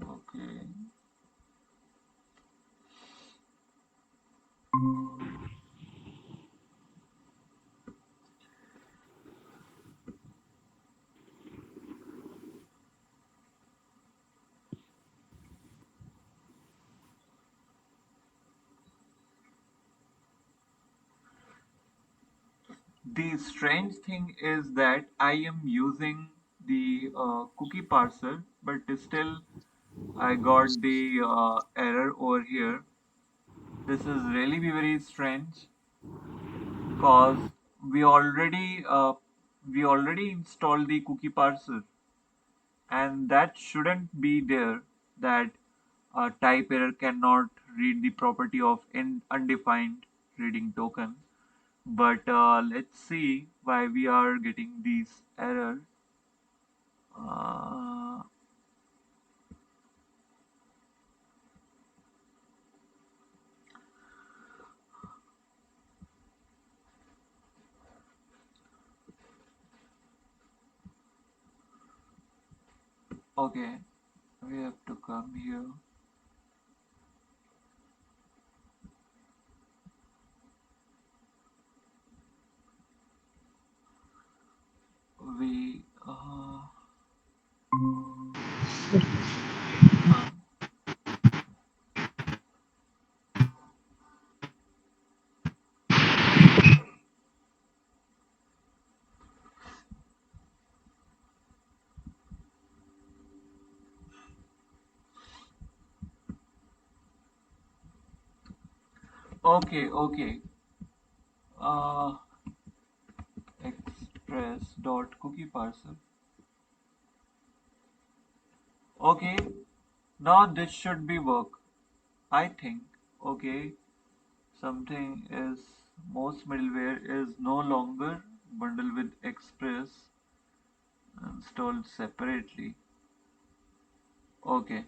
Okay. The strange thing is that I am using the cookie parser, but still I got the error over here. This is really be very strange because we already installed the cookie parser, and that shouldn't be there. That type error cannot read the property of undefined reading token. But let's see why we are getting these error. Uh, okay, we have to come here. We uh, okay, okay. Uh, Express dot cookie parser. Okay, now this should be work. I think. Okay, something is most middleware is no longer bundled with Express installed separately. Okay,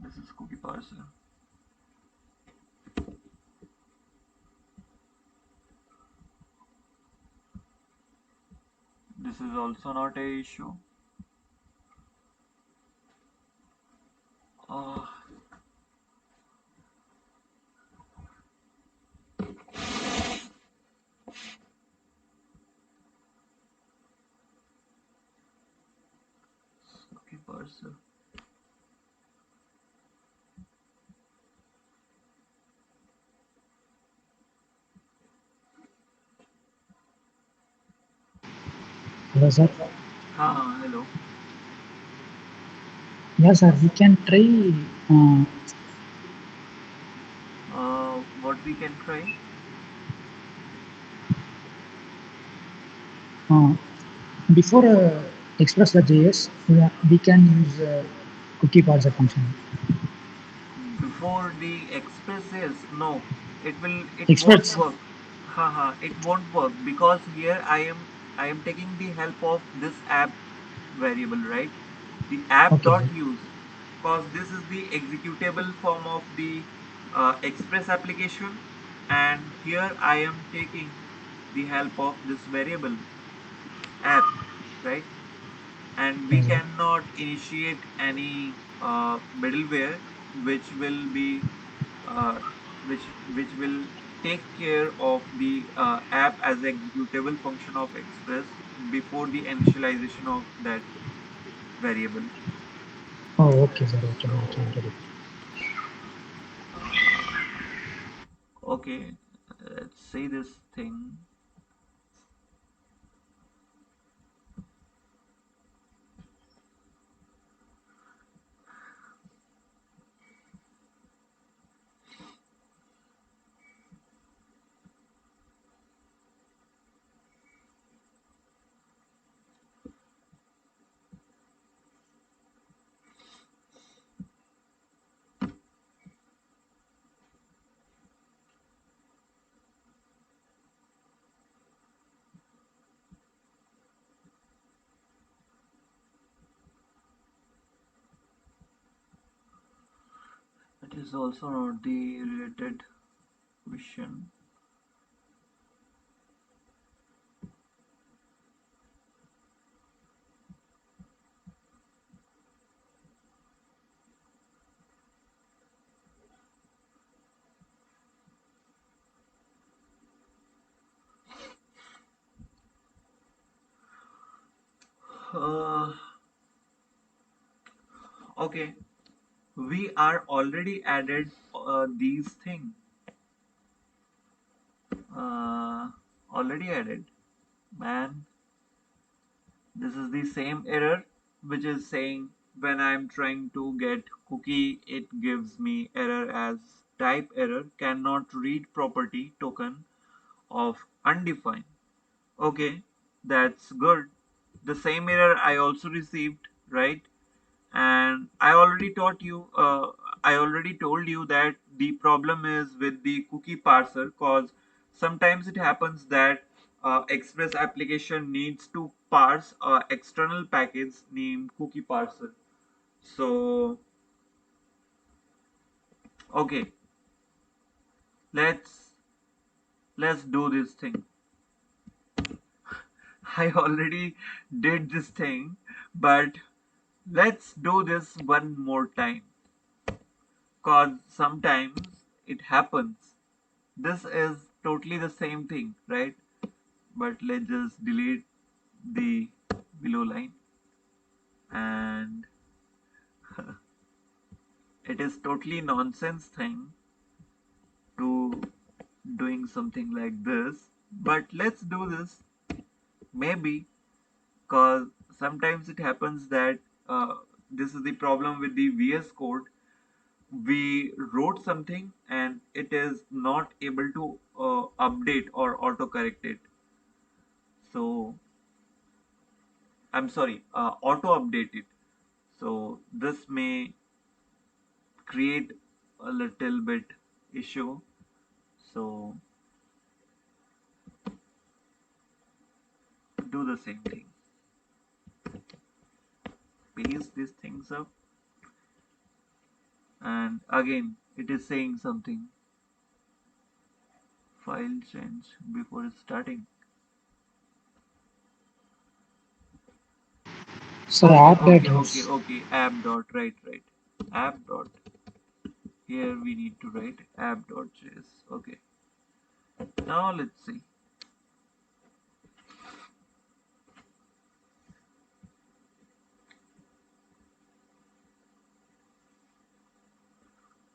this is cookie parser. This is also not a issue. parser. Hello, sir. Hello. Yeah, sir. We can try. Uh, What we can try? uh, Before express.js, we can use cookie parser function. Before the express is no, it won't Express. work. It won't work because here I am taking the help of this app variable, right? The app Okay, dot sir. use, because this is the executable form of the express application, and here I am taking the help of this variable app, right? And we Yes, sir. cannot initiate any middleware which will be uh, which will take care of the app as executable function of express before the initialization of that variable. Oh, okay, sir. Okay, okay, I So get it. uh, okay, let's say this thing. It is also not the related question. uh, okay, we are already added these things, uh, already added, man. This is the same error which is saying when I'm trying to get cookie, it gives me error as type error cannot read property token of undefined. Okay, that's good. The same error I also received, right? And I already told you that the problem is with the cookie parser, because sometimes it happens that express application needs to parse external package named cookie parser. So okay, let's let's do this thing. I already did this thing, but let's do this one more time, cause sometimes it happens. This is totally the same thing, right? But let's just delete the below line, and it is totally nonsense thing to doing something like this. But let's do this, maybe, cause sometimes it happens that this is the problem with the VS Code. We wrote something and it is not able to update or autocorrect it. So I'm sorry, auto update it. So this may create a little bit issue. So do the same thing. Paste these things up, and again it is saying something. File change before starting. Sir, app dot use. App dot, right. App dot. Here we need to write app dot js. Okay. Now let's see.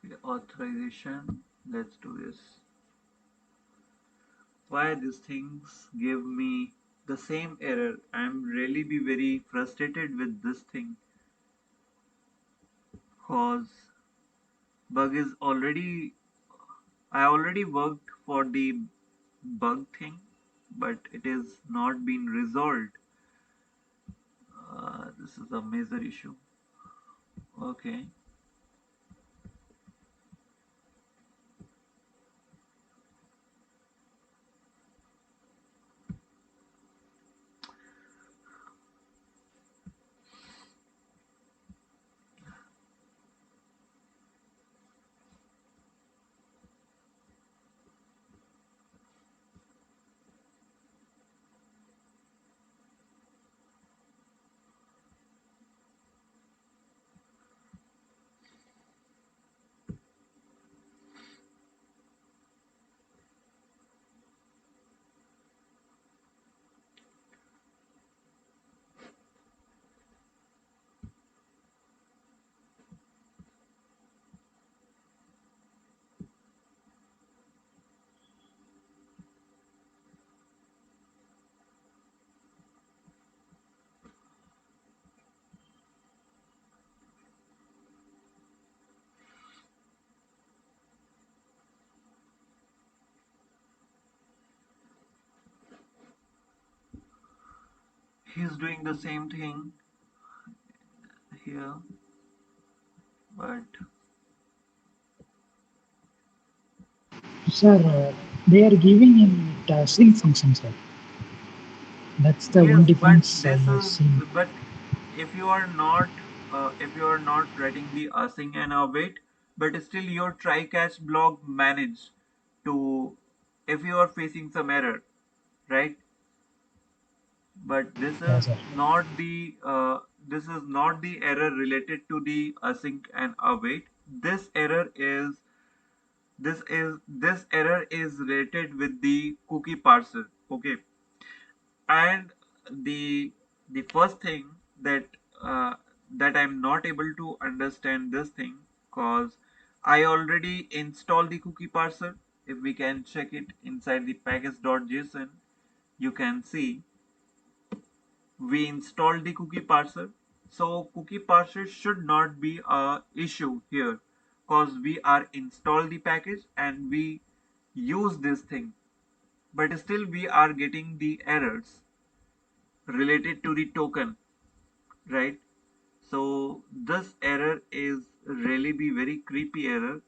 Okay, authorization. Let's do this. Why these things give me the same error? I'm really be very frustrated with this thing cause bug is already I already worked for the bug thing, but it is not been resolved. This is a major issue. Okay, he's doing the same thing here, but Sir, they are giving in sync function, sir. That's the one yes, but difference I this have is seen. but if you are not if you are not writing the async and await, but still your try catch block manage to if you are facing some error, right? But Yes, sir. this is not the error related to the async and await. This error is related with the cookie parser. Okay, and the the first thing that uh, that I'm not able to understand this thing cause I already installed the cookie parser. If we can check it inside the package.json, you can see we installed the cookie parser. So cookie parser should not be a issue here because we are installed the package and we use this thing, but still we are getting the errors related to the token, right? So this error is really be very creepy error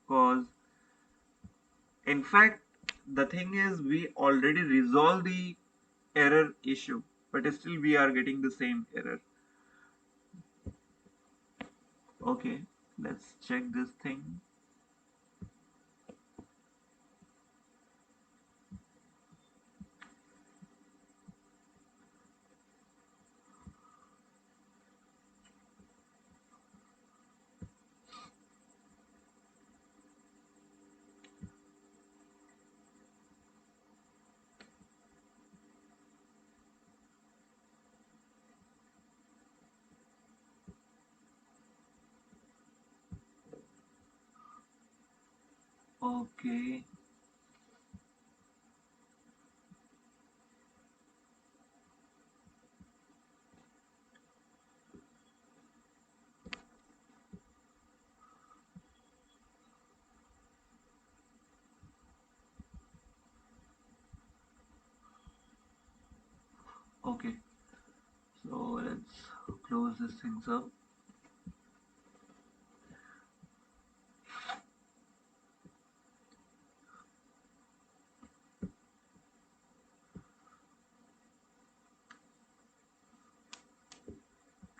because in fact the thing is we already resolved the error issue, but still we are getting the same error. Okay, let's check this thing. Okay, okay, so let's close this things up.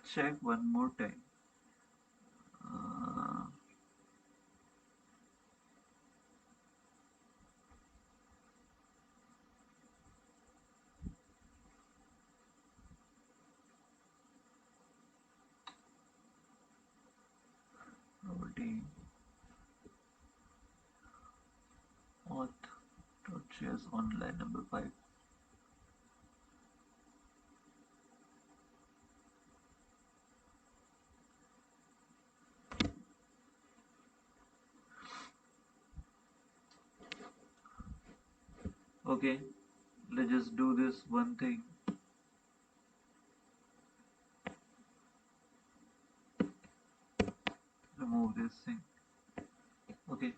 Check one more time. uh, property auth.js online number 5. Okay, let's just do this one thing. Remove this thing. Okay,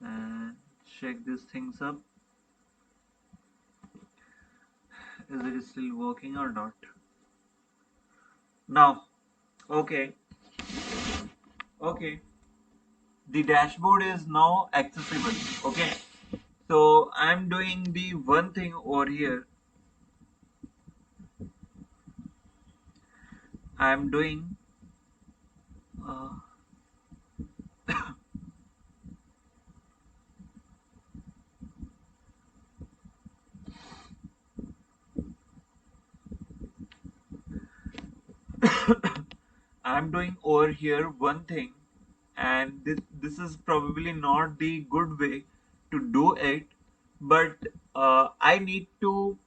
and check these things up. Is it still working or not? Now, okay, okay. The dashboard is now accessible. Okay, so I'm doing the one thing over here. I'm doing uh, I'm doing over here one thing, and this is probably not the good way to do it, but I need to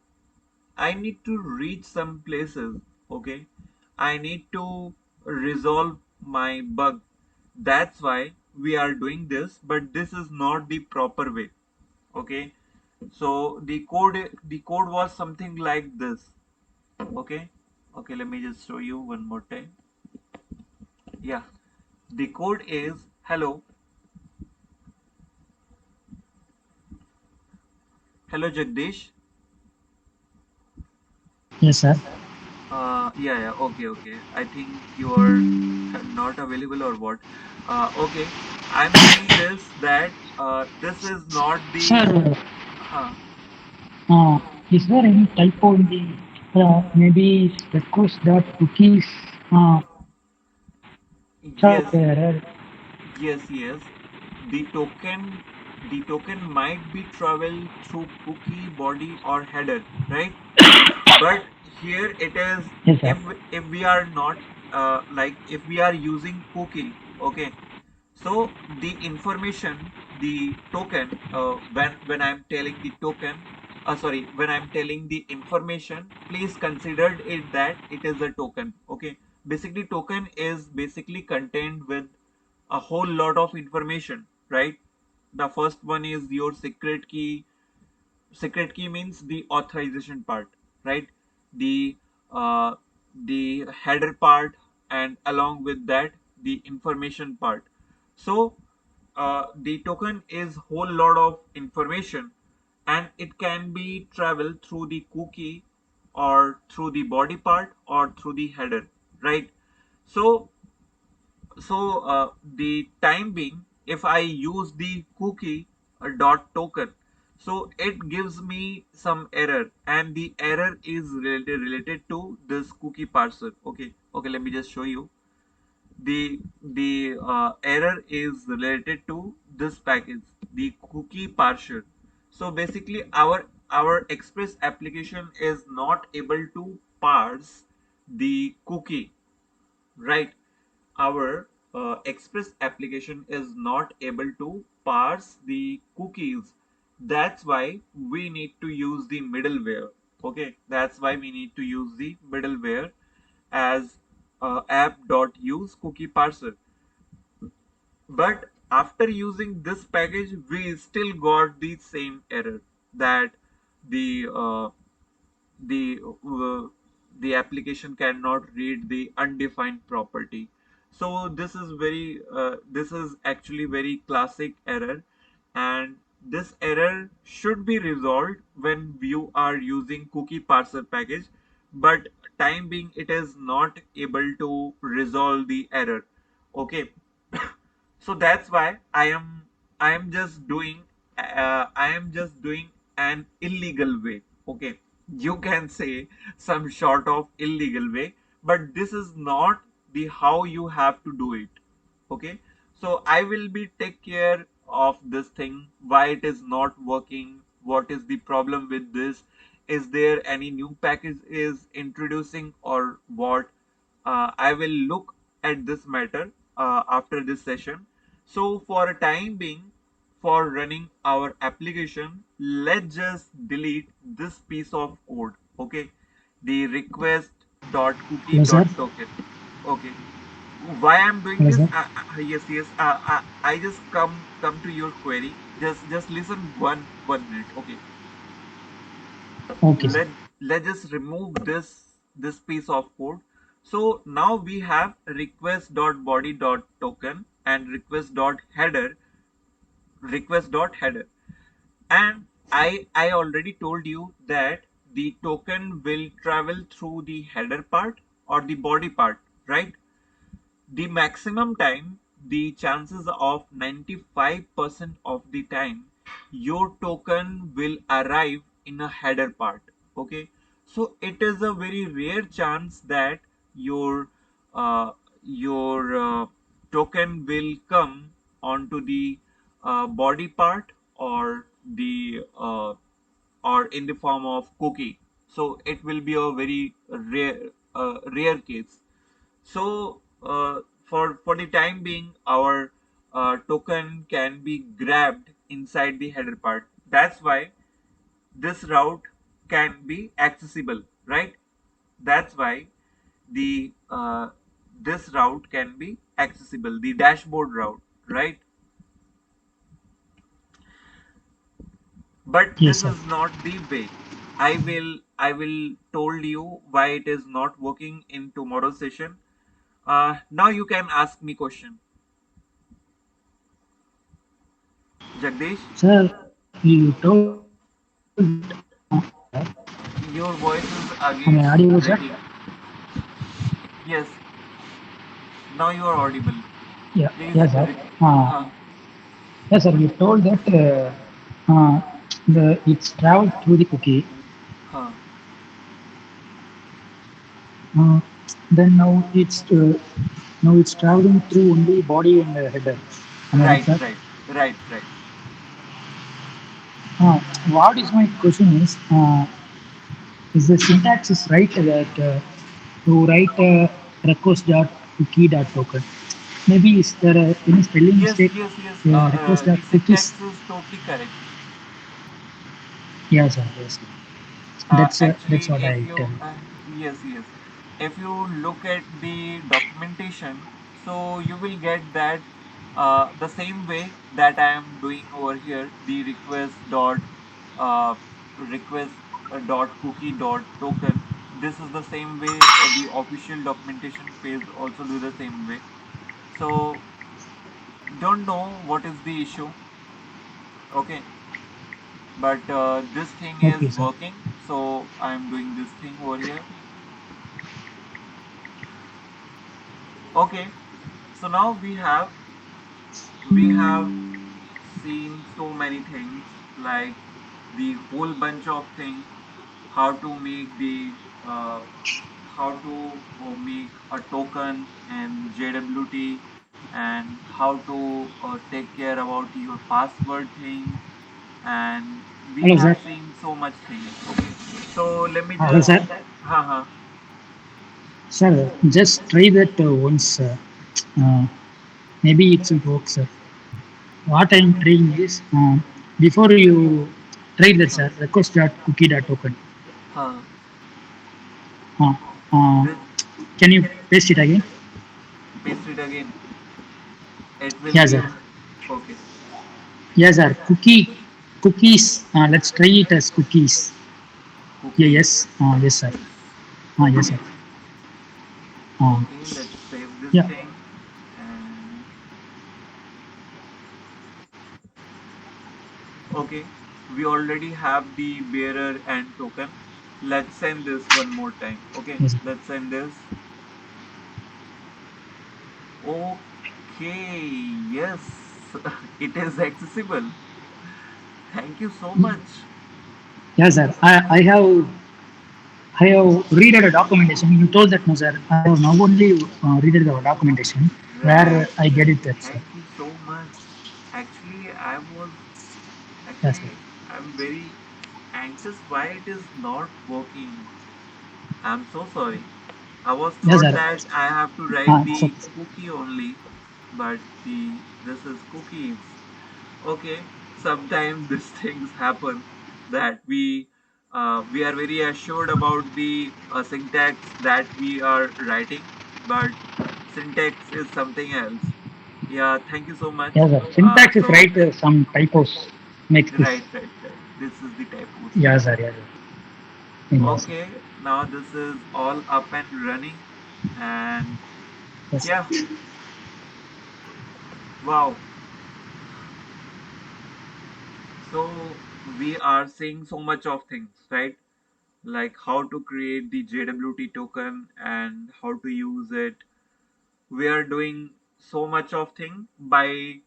reach some places. Okay, I need to resolve my bug. That's why we are doing this, but this is not the proper way. Okay, so the code was something like this. Okay, okay, let me just show you one more time. Yeah, the code is hello Jagdish. Yes, sir. Yeah, yeah, okay, okay. I think you are not available or what. Okay, I'm saying this that this is not the. Sir, Huh. uh, is there any typo in the maybe request dot cookies Yes, chart error? yes, yes. The token might be travel through cookie body or header, right? But here it is, Yes, sir. if we are not like if we are using cookie, okay, so the information, the token, when I'm telling the token, sorry, when I'm telling the information, please consider it that it is a token. Okay, basically token is basically contained with a whole lot of information, right? The first one is your secret key. Secret key means the authorization part, right? the uh, the header part, and along with that the information part. So the token is whole lot of information, and it can be travel through the cookie, or through the body part, or through the header, right? So so the time being, if I use the cookie dot token, so it gives me some error, and the error is related to this cookie parser. Okay, okay, let me just show you. The error is related to this package, the cookie parser. So basically our express application is not able to parse the cookie, right? Our express application is not able to parse the cookies. That's why we need to use the middleware. Okay, that's why we need to use the middleware as app.use cookie parser. But after using this package, we still got the same error, that the the uh, the application cannot read the undefined property. So this is actually very classic error, and this error should be resolved when you are using cookie parser package, but time being it is not able to resolve the error. Okay, so that's why I am just doing an illegal way. Okay, you can say some sort of illegal way, but this is not the how you have to do it. Okay, so I will be take care of this thing, why it is not working, what is the problem with this, is there any new package is introducing or what. I will look at this matter after this session. So for a time being, for running our application, let's just delete this piece of code. Okay, the request dot cookie Hello, sir. dot token. Okay, Why I'm doing Hello, this? sir. Yes, yes. I just come to your query. Just listen one minute. Okay. Okay, sir. Let's just remove this piece of code. So now we have request.body.token and request.header, and I already told you that the token will travel through the header part or the body part, right? The maximum time, the chances of 95% of the time, your token will arrive in a header part. Okay, so it is a very rare chance that your uh, your token will come onto the body part or the or in the form of cookie. So it will be a very rare case. So for the time being, our token can be grabbed inside the header part. That's why this route can be accessible, right? That's why the this route can be accessible, the dashboard route, right? But Yes, this sir. is not the way. I will told you why it is not working in tomorrow's session. Now you can ask me question, Jagdish. Sir, you told that. Your voice is Am I again audible, sir? breaking. Yes, now you are audible. Yeah, Please, yes, sir. Uh, huh, yes, sir. You told that it's traveled through the cookie. huh. Uh, then now it's traveling through only body and header. Am I right, Right, sir? right, right, right. Uh, what is my question is the syntax is right that to write request dot cookie dot token. Maybe is there any spelling Yes, mistake? yes, yes. Request dot The cookies. syntax is totally correct. Yes, sir. Yes. That's Actually, what if I you tell. yes, yes, if you look at the documentation, so you will get that the same way that I am doing over here, the uh, request dot cookie dot token. This is the same way the official documentation page also do the same way. So don't know what is the issue. Okay, but this thing Okay, is sir. working, so I'm doing this thing over here. Okay, so now we have seen so many things, like the whole bunch of things, how to make the how to make a token and JWT, and how to take care about your password things, and we Hello, sir. have seen so much things. Okay, so let me Hello, just sir. haha. Sir, just try that once. Uh, Maybe it will work, sir. What I'm trying is before you try that, Huh. sir. Request dot cookie dot token. Huh. Uh, uh, This, can you paste it again? paste it again. It will Yes, be sir. a okay. Yes, sir. Cookies. Let's try it as cookies. Yeah, Cookies. yes. Yes, sir. Yes, sir. Okay. Uh, Okay, let's save this yeah. thing. And okay, we already have the bearer and token. Let's send this one more time. Okay, Yes, sir. let's send this. Okay, yes, it is accessible. Thank you so much. Yes, sir. I have read the documentation. You told that no, sir. I have now only read the documentation where Right, I get right. it that, sir. Thank you so much. Actually, I was Yes, sir. actually I'm very anxious why it is not working. I'm so sorry. I was Yes, thought sir. that I have to write So, the cookie only, but the this is cookies. Okay, sometimes these things happen that we are very assured about the syntax that we are writing, but syntax is something else. Yeah, thank you so much. Yeah, sir. Syntax is So right. Some typos makes this. right. This is the typos. Yeah, sir. Yeah, sir. Yes, sir. Okay, now this is all up and running, and Yes, yeah, sir. wow. So we are seeing so much of things, right? Like how to create the JWT token and how to use it. We are doing so much of thing. By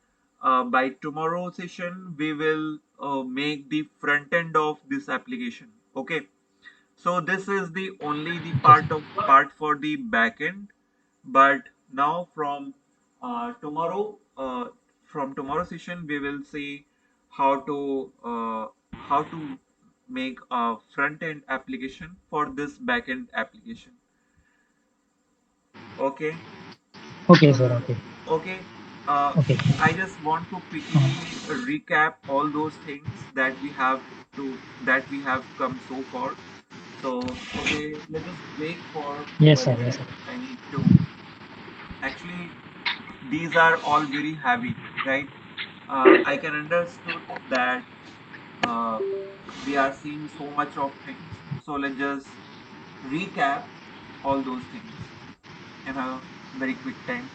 tomorrow session, we will make the front end of this application. Okay. So this is the only the Okay, sir. part for the backend, but now from tomorrow session we will see how to make a front end application for this backend application. Okay. Okay, sir. Uh, Okay. okay. Okay. I just want to quickly recap all those things that we have come so far. So, okay, let's just break for Yes, one sir. Yes, minute. sir. I need to actually, these are all very heavy, right? I can understood that uh, we are seeing so much of things. So let's just recap all those things in a very quick time.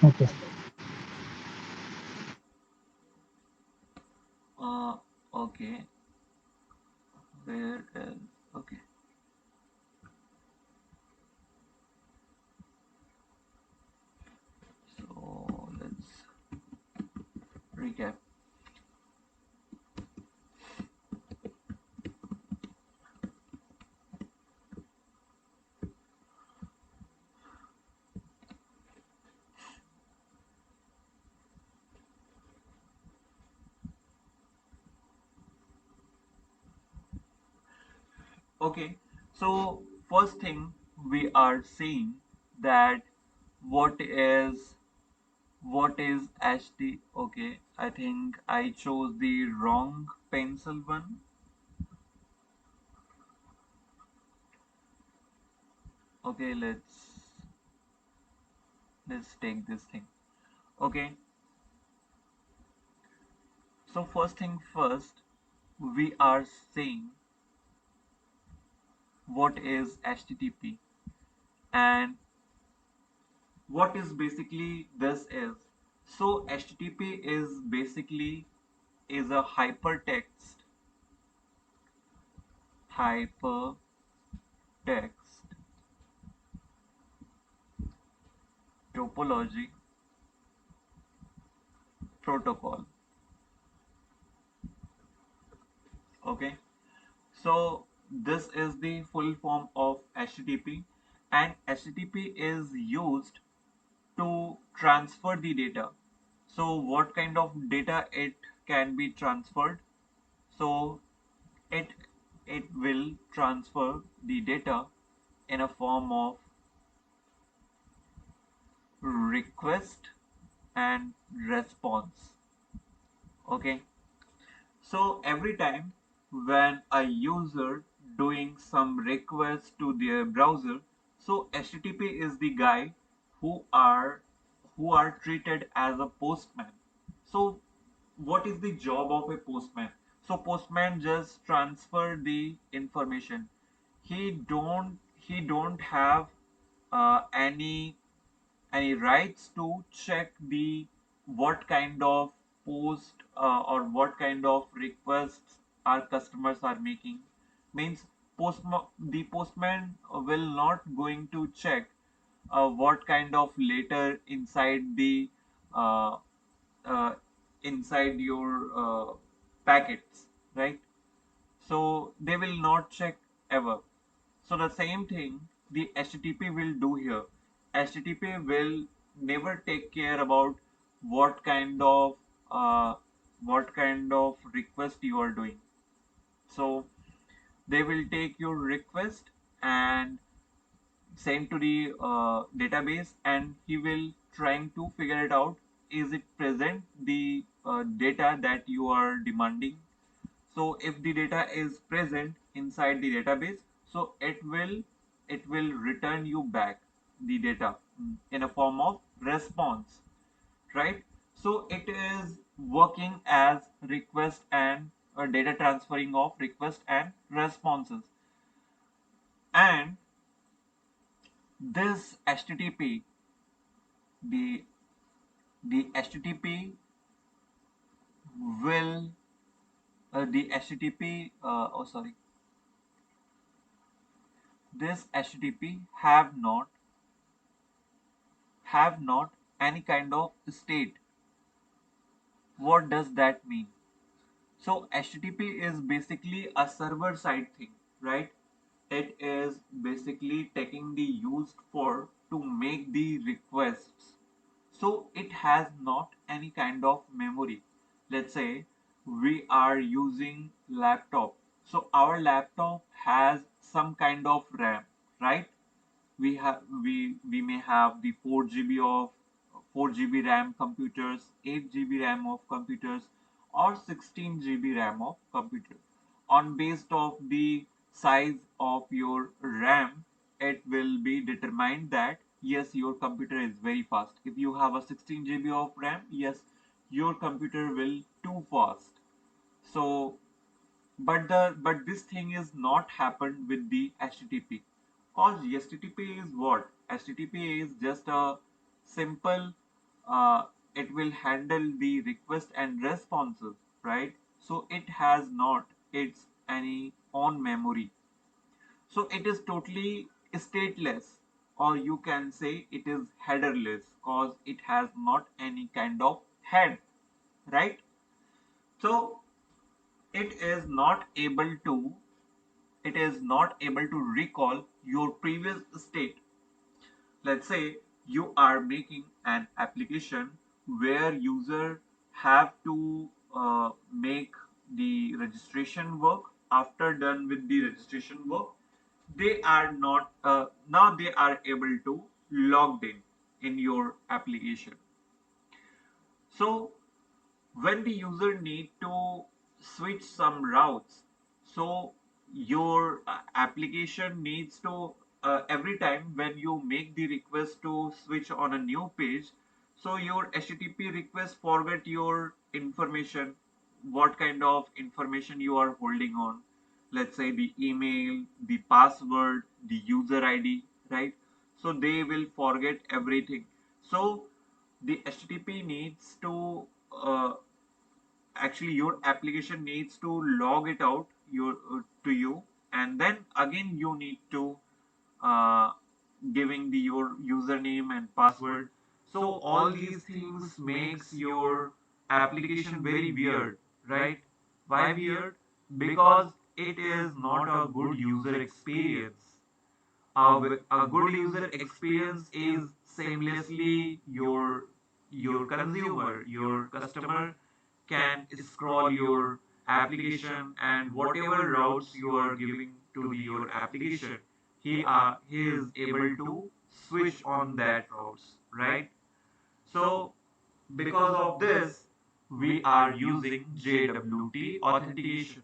Okay, sir. Uh, okay, where is okay? So let's recap. Okay, so first thing we are seeing that what is what is HD? Okay, I think I chose the wrong pencil one. Okay, let's take this thing. Okay, so first thing first, we are saying what is HTTP and what is basically this is. So HTTP is basically is a hypertext topology protocol. Okay, so this is the full form of HTTP, and HTTP is used to transfer the data. So what kind of data it can be transferred? So it it will transfer the data in a form of request and response. Okay, so every time when a user doing some request to their browser, so HTTP is the guy who are who are treated as a postman. So what is the job of a postman? So postman just transfer the information. He don't have any rights to check the what kind of post or what kind of requests our customers are making. Means the postman will not going to check what kind of letter uh, uh, inside your packets, right? So they will not check ever. So the same thing the HTTP will do here. HTTP will never take care about what kind of uh, what kind of request you are doing. So they will take your request and send to the database, and he will trying to figure it out, is it present the data that you are demanding. So if the data is present inside the database, so it will return you back the data. in a form of response, right? So it is working as request and data transferring of request and responses. And this HTTP, the the HTTP will the HTTP oh sorry this HTTP have not any kind of state. What does that mean? So HTTP is basically a server side thing, right? It is basically taking the used for to make the requests. So it has not any kind of memory. Let's say we are using laptop. So our laptop has some kind of RAM, right? We may have the 4 GB of 4 GB RAM computers, 8 GB RAM of computers, or 16 GB RAM of computer. On based of the size of your RAM, it will be determined that yes, your computer is very fast. If you have a 16 GB of RAM, yes, your computer will too fast. So but this thing is not happened with the HTTP, cause HTTP is what? HTTP is just a simple it will handle the request and responses, right? So it has not its any own memory. So it is totally stateless, or you can say it is headerless cause it has not any kind of head, right? So it is not able to recall your previous state. Let's say you are making an application where user have to make the registration work. After done with the registration work, they are not now they are able to logged in your application. So when the user need to switch some routes, so your application needs to every time when you make the request to switch on a new page, so your HTTP request forget your information, what kind of information you are holding on. Let's say the email, the password, the user ID, right? So they will forget everything. So the HTTP needs to actually your application needs to log it out your to you, and then again you need to uh, giving the your username and password. So all these things makes your application very weird, right? Why weird? Because it is not a good user experience. A good user experience is seamlessly your consumer, your customer can scroll your application, and whatever routes you are giving to your application, he is able to switch on that routes, right? So because of this, we are using JWT authentication.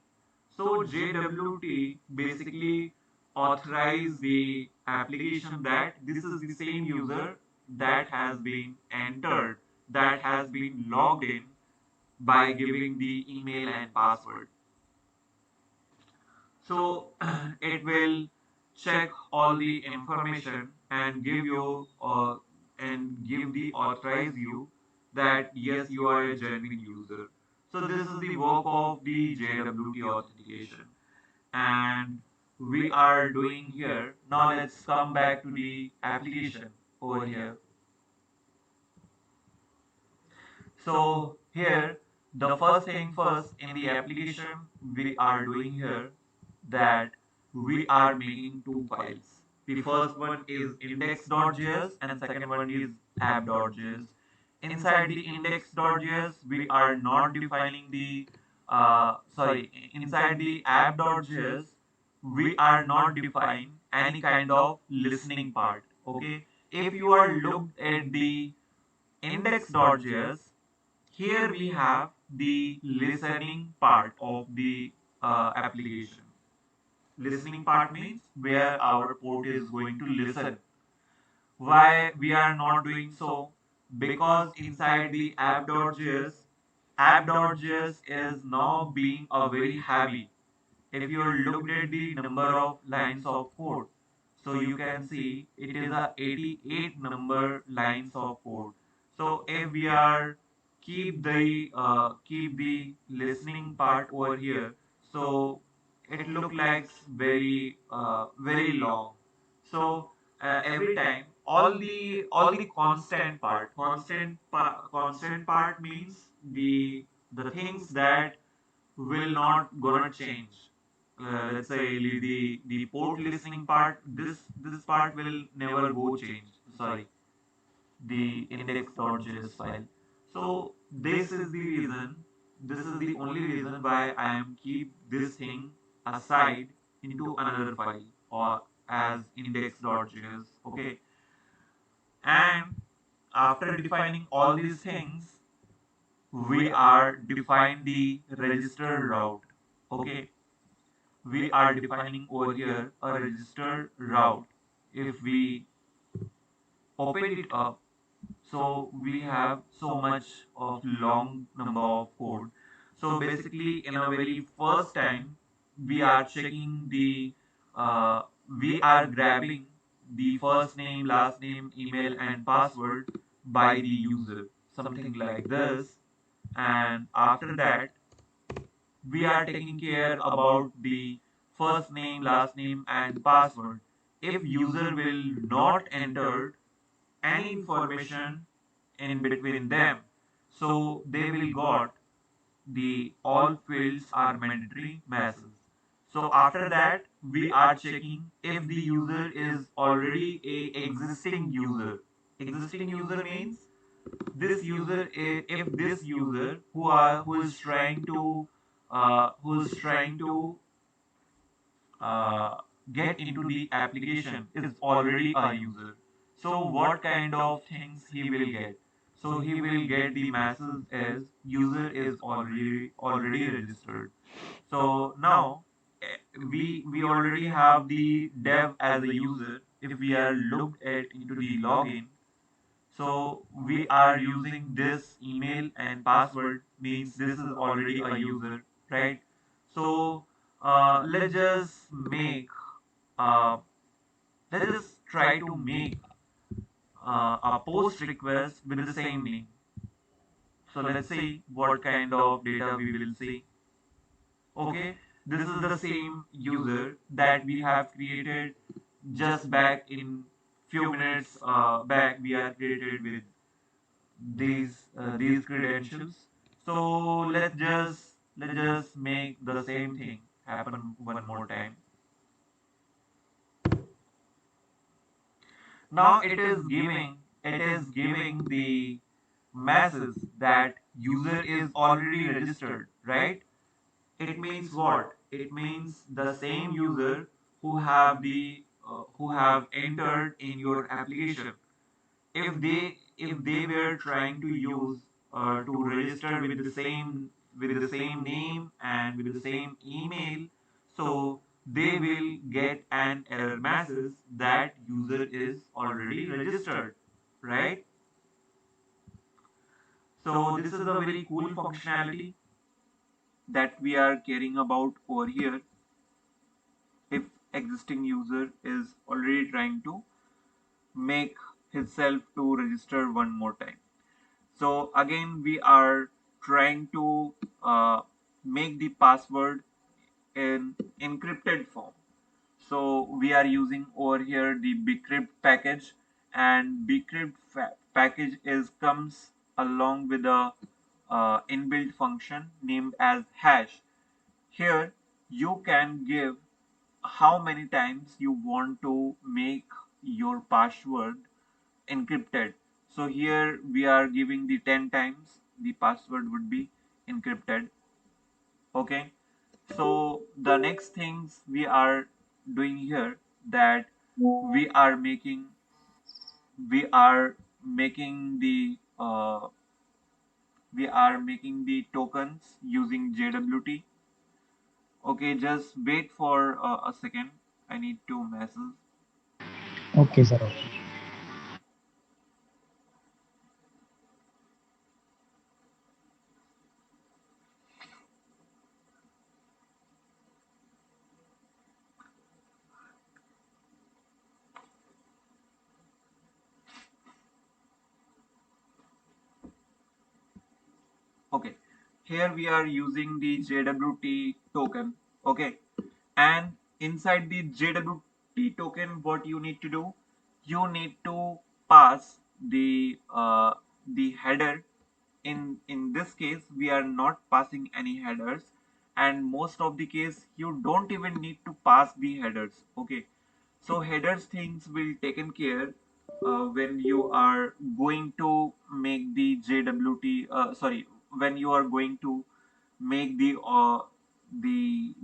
So JWT basically authorize the application that this is the same user that has been entered, that has been logged in by giving the email and password. So it will check all the information and give you and give the authorize you that yes, you are a genuine user. So this is the work of the JWT authentication, and we are doing here. Now let's come back to the application over here. So here, the first thing first in the application we are doing here that we are making two files. The first one is index.js and second one is app.js. Inside the index.js, we are not defining the inside the app.js, we are not defining any kind of listening part. Okay, if you are looked at the index.js, here we have the listening part of the application. Listening part means where our port is going to listen. Why we are not doing so? Because inside the app.js, app.js is now being a very heavy. If you looked at the number of lines of code, so you can see it is a 88 number lines of code. So if we are keep the listening part over here, so it look like very long. So every time all the constant part means the things that will not gonna change. Let's say the port listening part, this part will never go change. Sorry, the index.js file. So this is the only reason why I am keep this thing aside into another file or as index.js. Okay, and after defining all these things, we are define the register route. Okay, we are defining over here a register route. If we open it up, so we have so much of long number of code. So basically in a very first time, we are checking the uh, we are grabbing the first name, last name, email and password by the user, something like this. And after that, we are taking care about the first name, last name and password. If user will not enter any information in between them, so they will got the all fields are mandatory messages. So after that, we are checking if the user is already a existing user. Existing user means this user, if this user who is trying to uh, get into the application is already a user. So what kind of things he will get? So he will get the message as user is already registered. So now we already have the dev as a user. If we are looked at into the login, so we are using this email and password means this is already a user, right? So let's just make uh, let's just try to make a post request with the same name. So let's see what kind of data we will see. Okay, this is the same user that we have created just back in few minutes back. We are created with these credentials. So let's just make the same thing happen one more time. Now it is giving the message that user is already registered, right? It means what? It means the same user who have entered in your application. If they were trying to use to register with the same name and with the same email, so they will get an error message that user is already registered, right? So this is a very cool functionality that we are caring about over here. If existing user is already trying to make himself to register one more time. So again, we are trying to make the password in encrypted form. So we are using over here the bcrypt package, and package is comes along with a inbuilt function named as hash. Here you can give how many times you want to make your password encrypted. So here we are giving the 10 times the password would be encrypted. Okay. So the next things we are doing here, that we are making we are making the tokens using JWT. Okay, just wait for a second. I need to message. Okay, sir. Okay. Okay, here we are using the JWT token. Okay, and inside the JWT token, what you need to do, you need to pass the header. In this case, we are not passing any headers, and most of the case you don't even need to pass the headers. Okay, so headers things will taken care when you are going to make the JWT. Sorry, when you are going to make the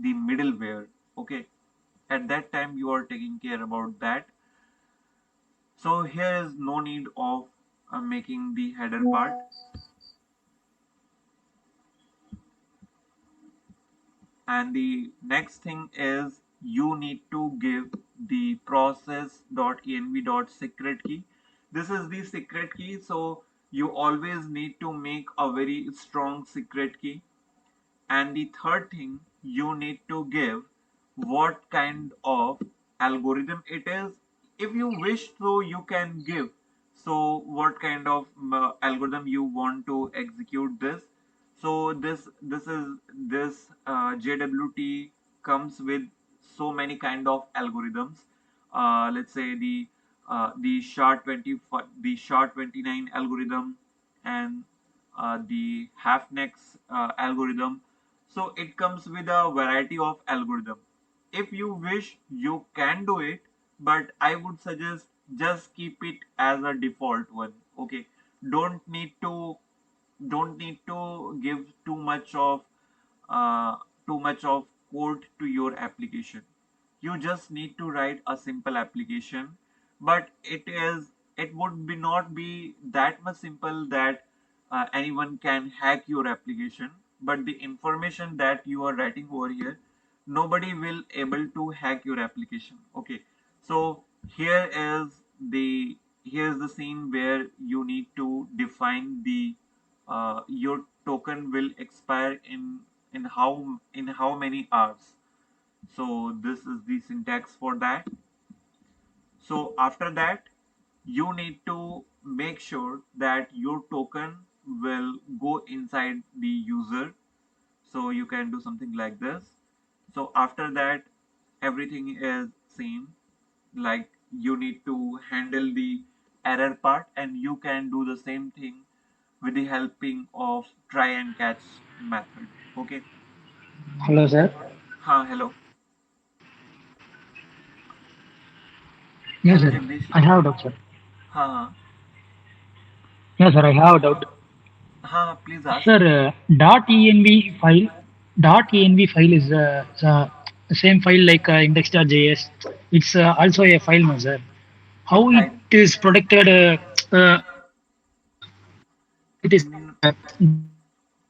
middleware. Okay, at that time you are taking care about that. So here is no need of making the header part. And the next thing is you need to give the process.env.secret key. This is the secret key, so you always need to make a very strong secret key. And the third thing, you need to give what kind of algorithm it is. If you wish to, you can give. So what kind of algorithm you want to execute this. So this JWT comes with so many kind of algorithms. Let's say the SHA-29 algorithm, and the half-next algorithm. So it comes with a variety of algorithm. If you wish, you can do it, but I would suggest just keep it as a default one. Okay, don't need to don't need to give uh, too much of code to your application. You just need to write a simple application, but it would be not be that much simple that anyone can hack your application. But the information that you are writing over here, nobody will able to hack your application. Okay, so here is here's the scene where you need to define the your token will expire in how many hours. So this is the syntax for that. So after that, you need to make sure that your token will go inside the user. So you can do something like this. So after that, everything is same. Like you need to handle the error part, and you can do the same thing with the helping of try and catch method. Okay. Hello, sir. Hello. Yes, Hello, sir. Jagdish. I have a doubt, sir. Ha. Yes, sir. I have a doubt. Please ask. Sir, .env file, .env file is the same file like index.js. It's also a file, no, sir. How it Right. is protected? It is Mm, .env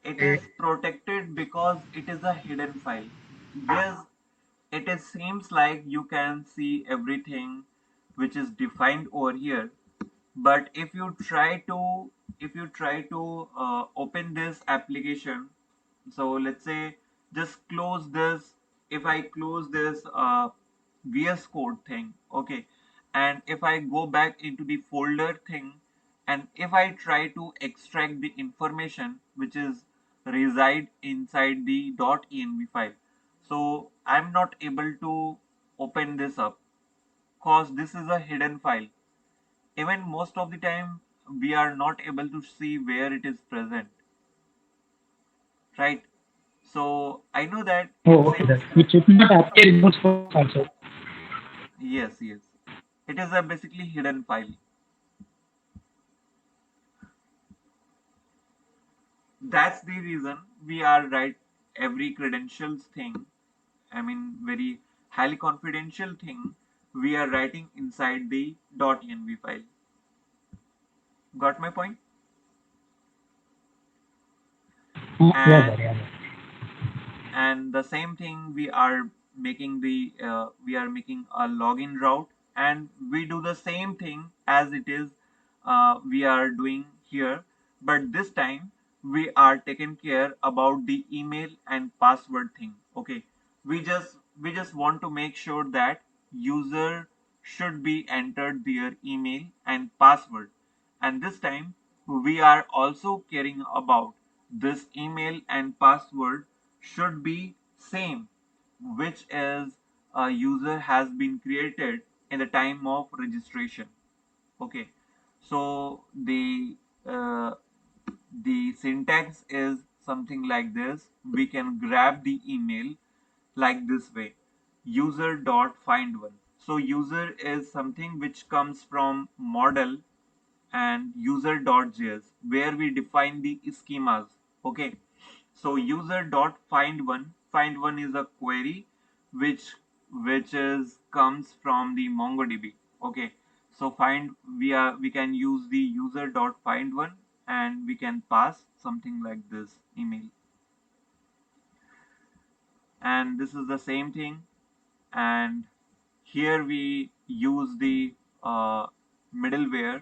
It is protected because it is a hidden file. Yes, it is seems like you can see everything which is defined over here. But if you try to open this application, so let's say just close this. If I close this VS Code thing, okay, and if I go back into the folder thing, and if I try to extract the information which is reside inside the .env file, so I'm not able to open this up because this is a hidden file. Even most of the time we are not able to see where it is present, right? So I know that it Oh, okay, sir. seems. It should not appear in most files also. Yes, yes, it is a basically hidden file. That's the reason we are write every credentials thing, I mean very highly confidential thing, we are writing inside the .env file. Got my point? Yes, and sir. Yes, and the same thing we are making a login route, and we do the same thing as it is we are doing here, but this time we are taking care about the email and password thing. Okay, we just want to make sure that user should be entered their email and password, and this time we are also caring about this email and password should be same, which is a user has been created in the time of registration. Okay, so uh, the syntax is something like this. We can grab the email like this way: user dot find one. So user is something which comes from model and user.js where we define the schemas. Okay, so user.find one is a query which is comes from the MongoDB. Okay, so we can use the user.find one and we can pass something like this email, and this is the same thing. And here we use the middleware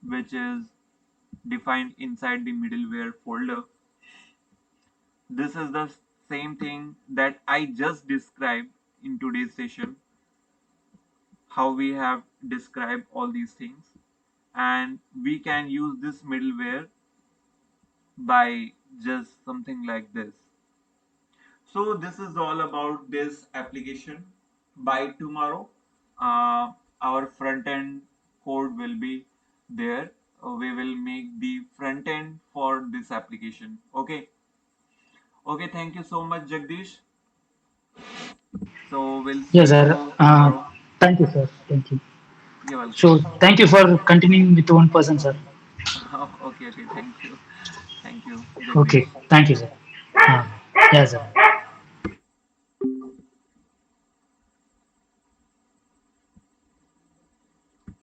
which is defined inside the middleware folder. This is the same thing that I just described in today's session, how we have described all these things, and we can use this middleware by just something like this. So this is all about this application. By tomorrow, our front end code will be there. We will make the front end for this application. Okay. Okay. Thank you so much, Jagdish. So we'll see Yes, sir. you tomorrow. Thank you, sir. Thank you. You're welcome. So, thank you for continuing with one person, sir. Okay. Okay. Thank you. Thank you, Okay. Jagdish. Thank you, sir. Uh, yes, sir.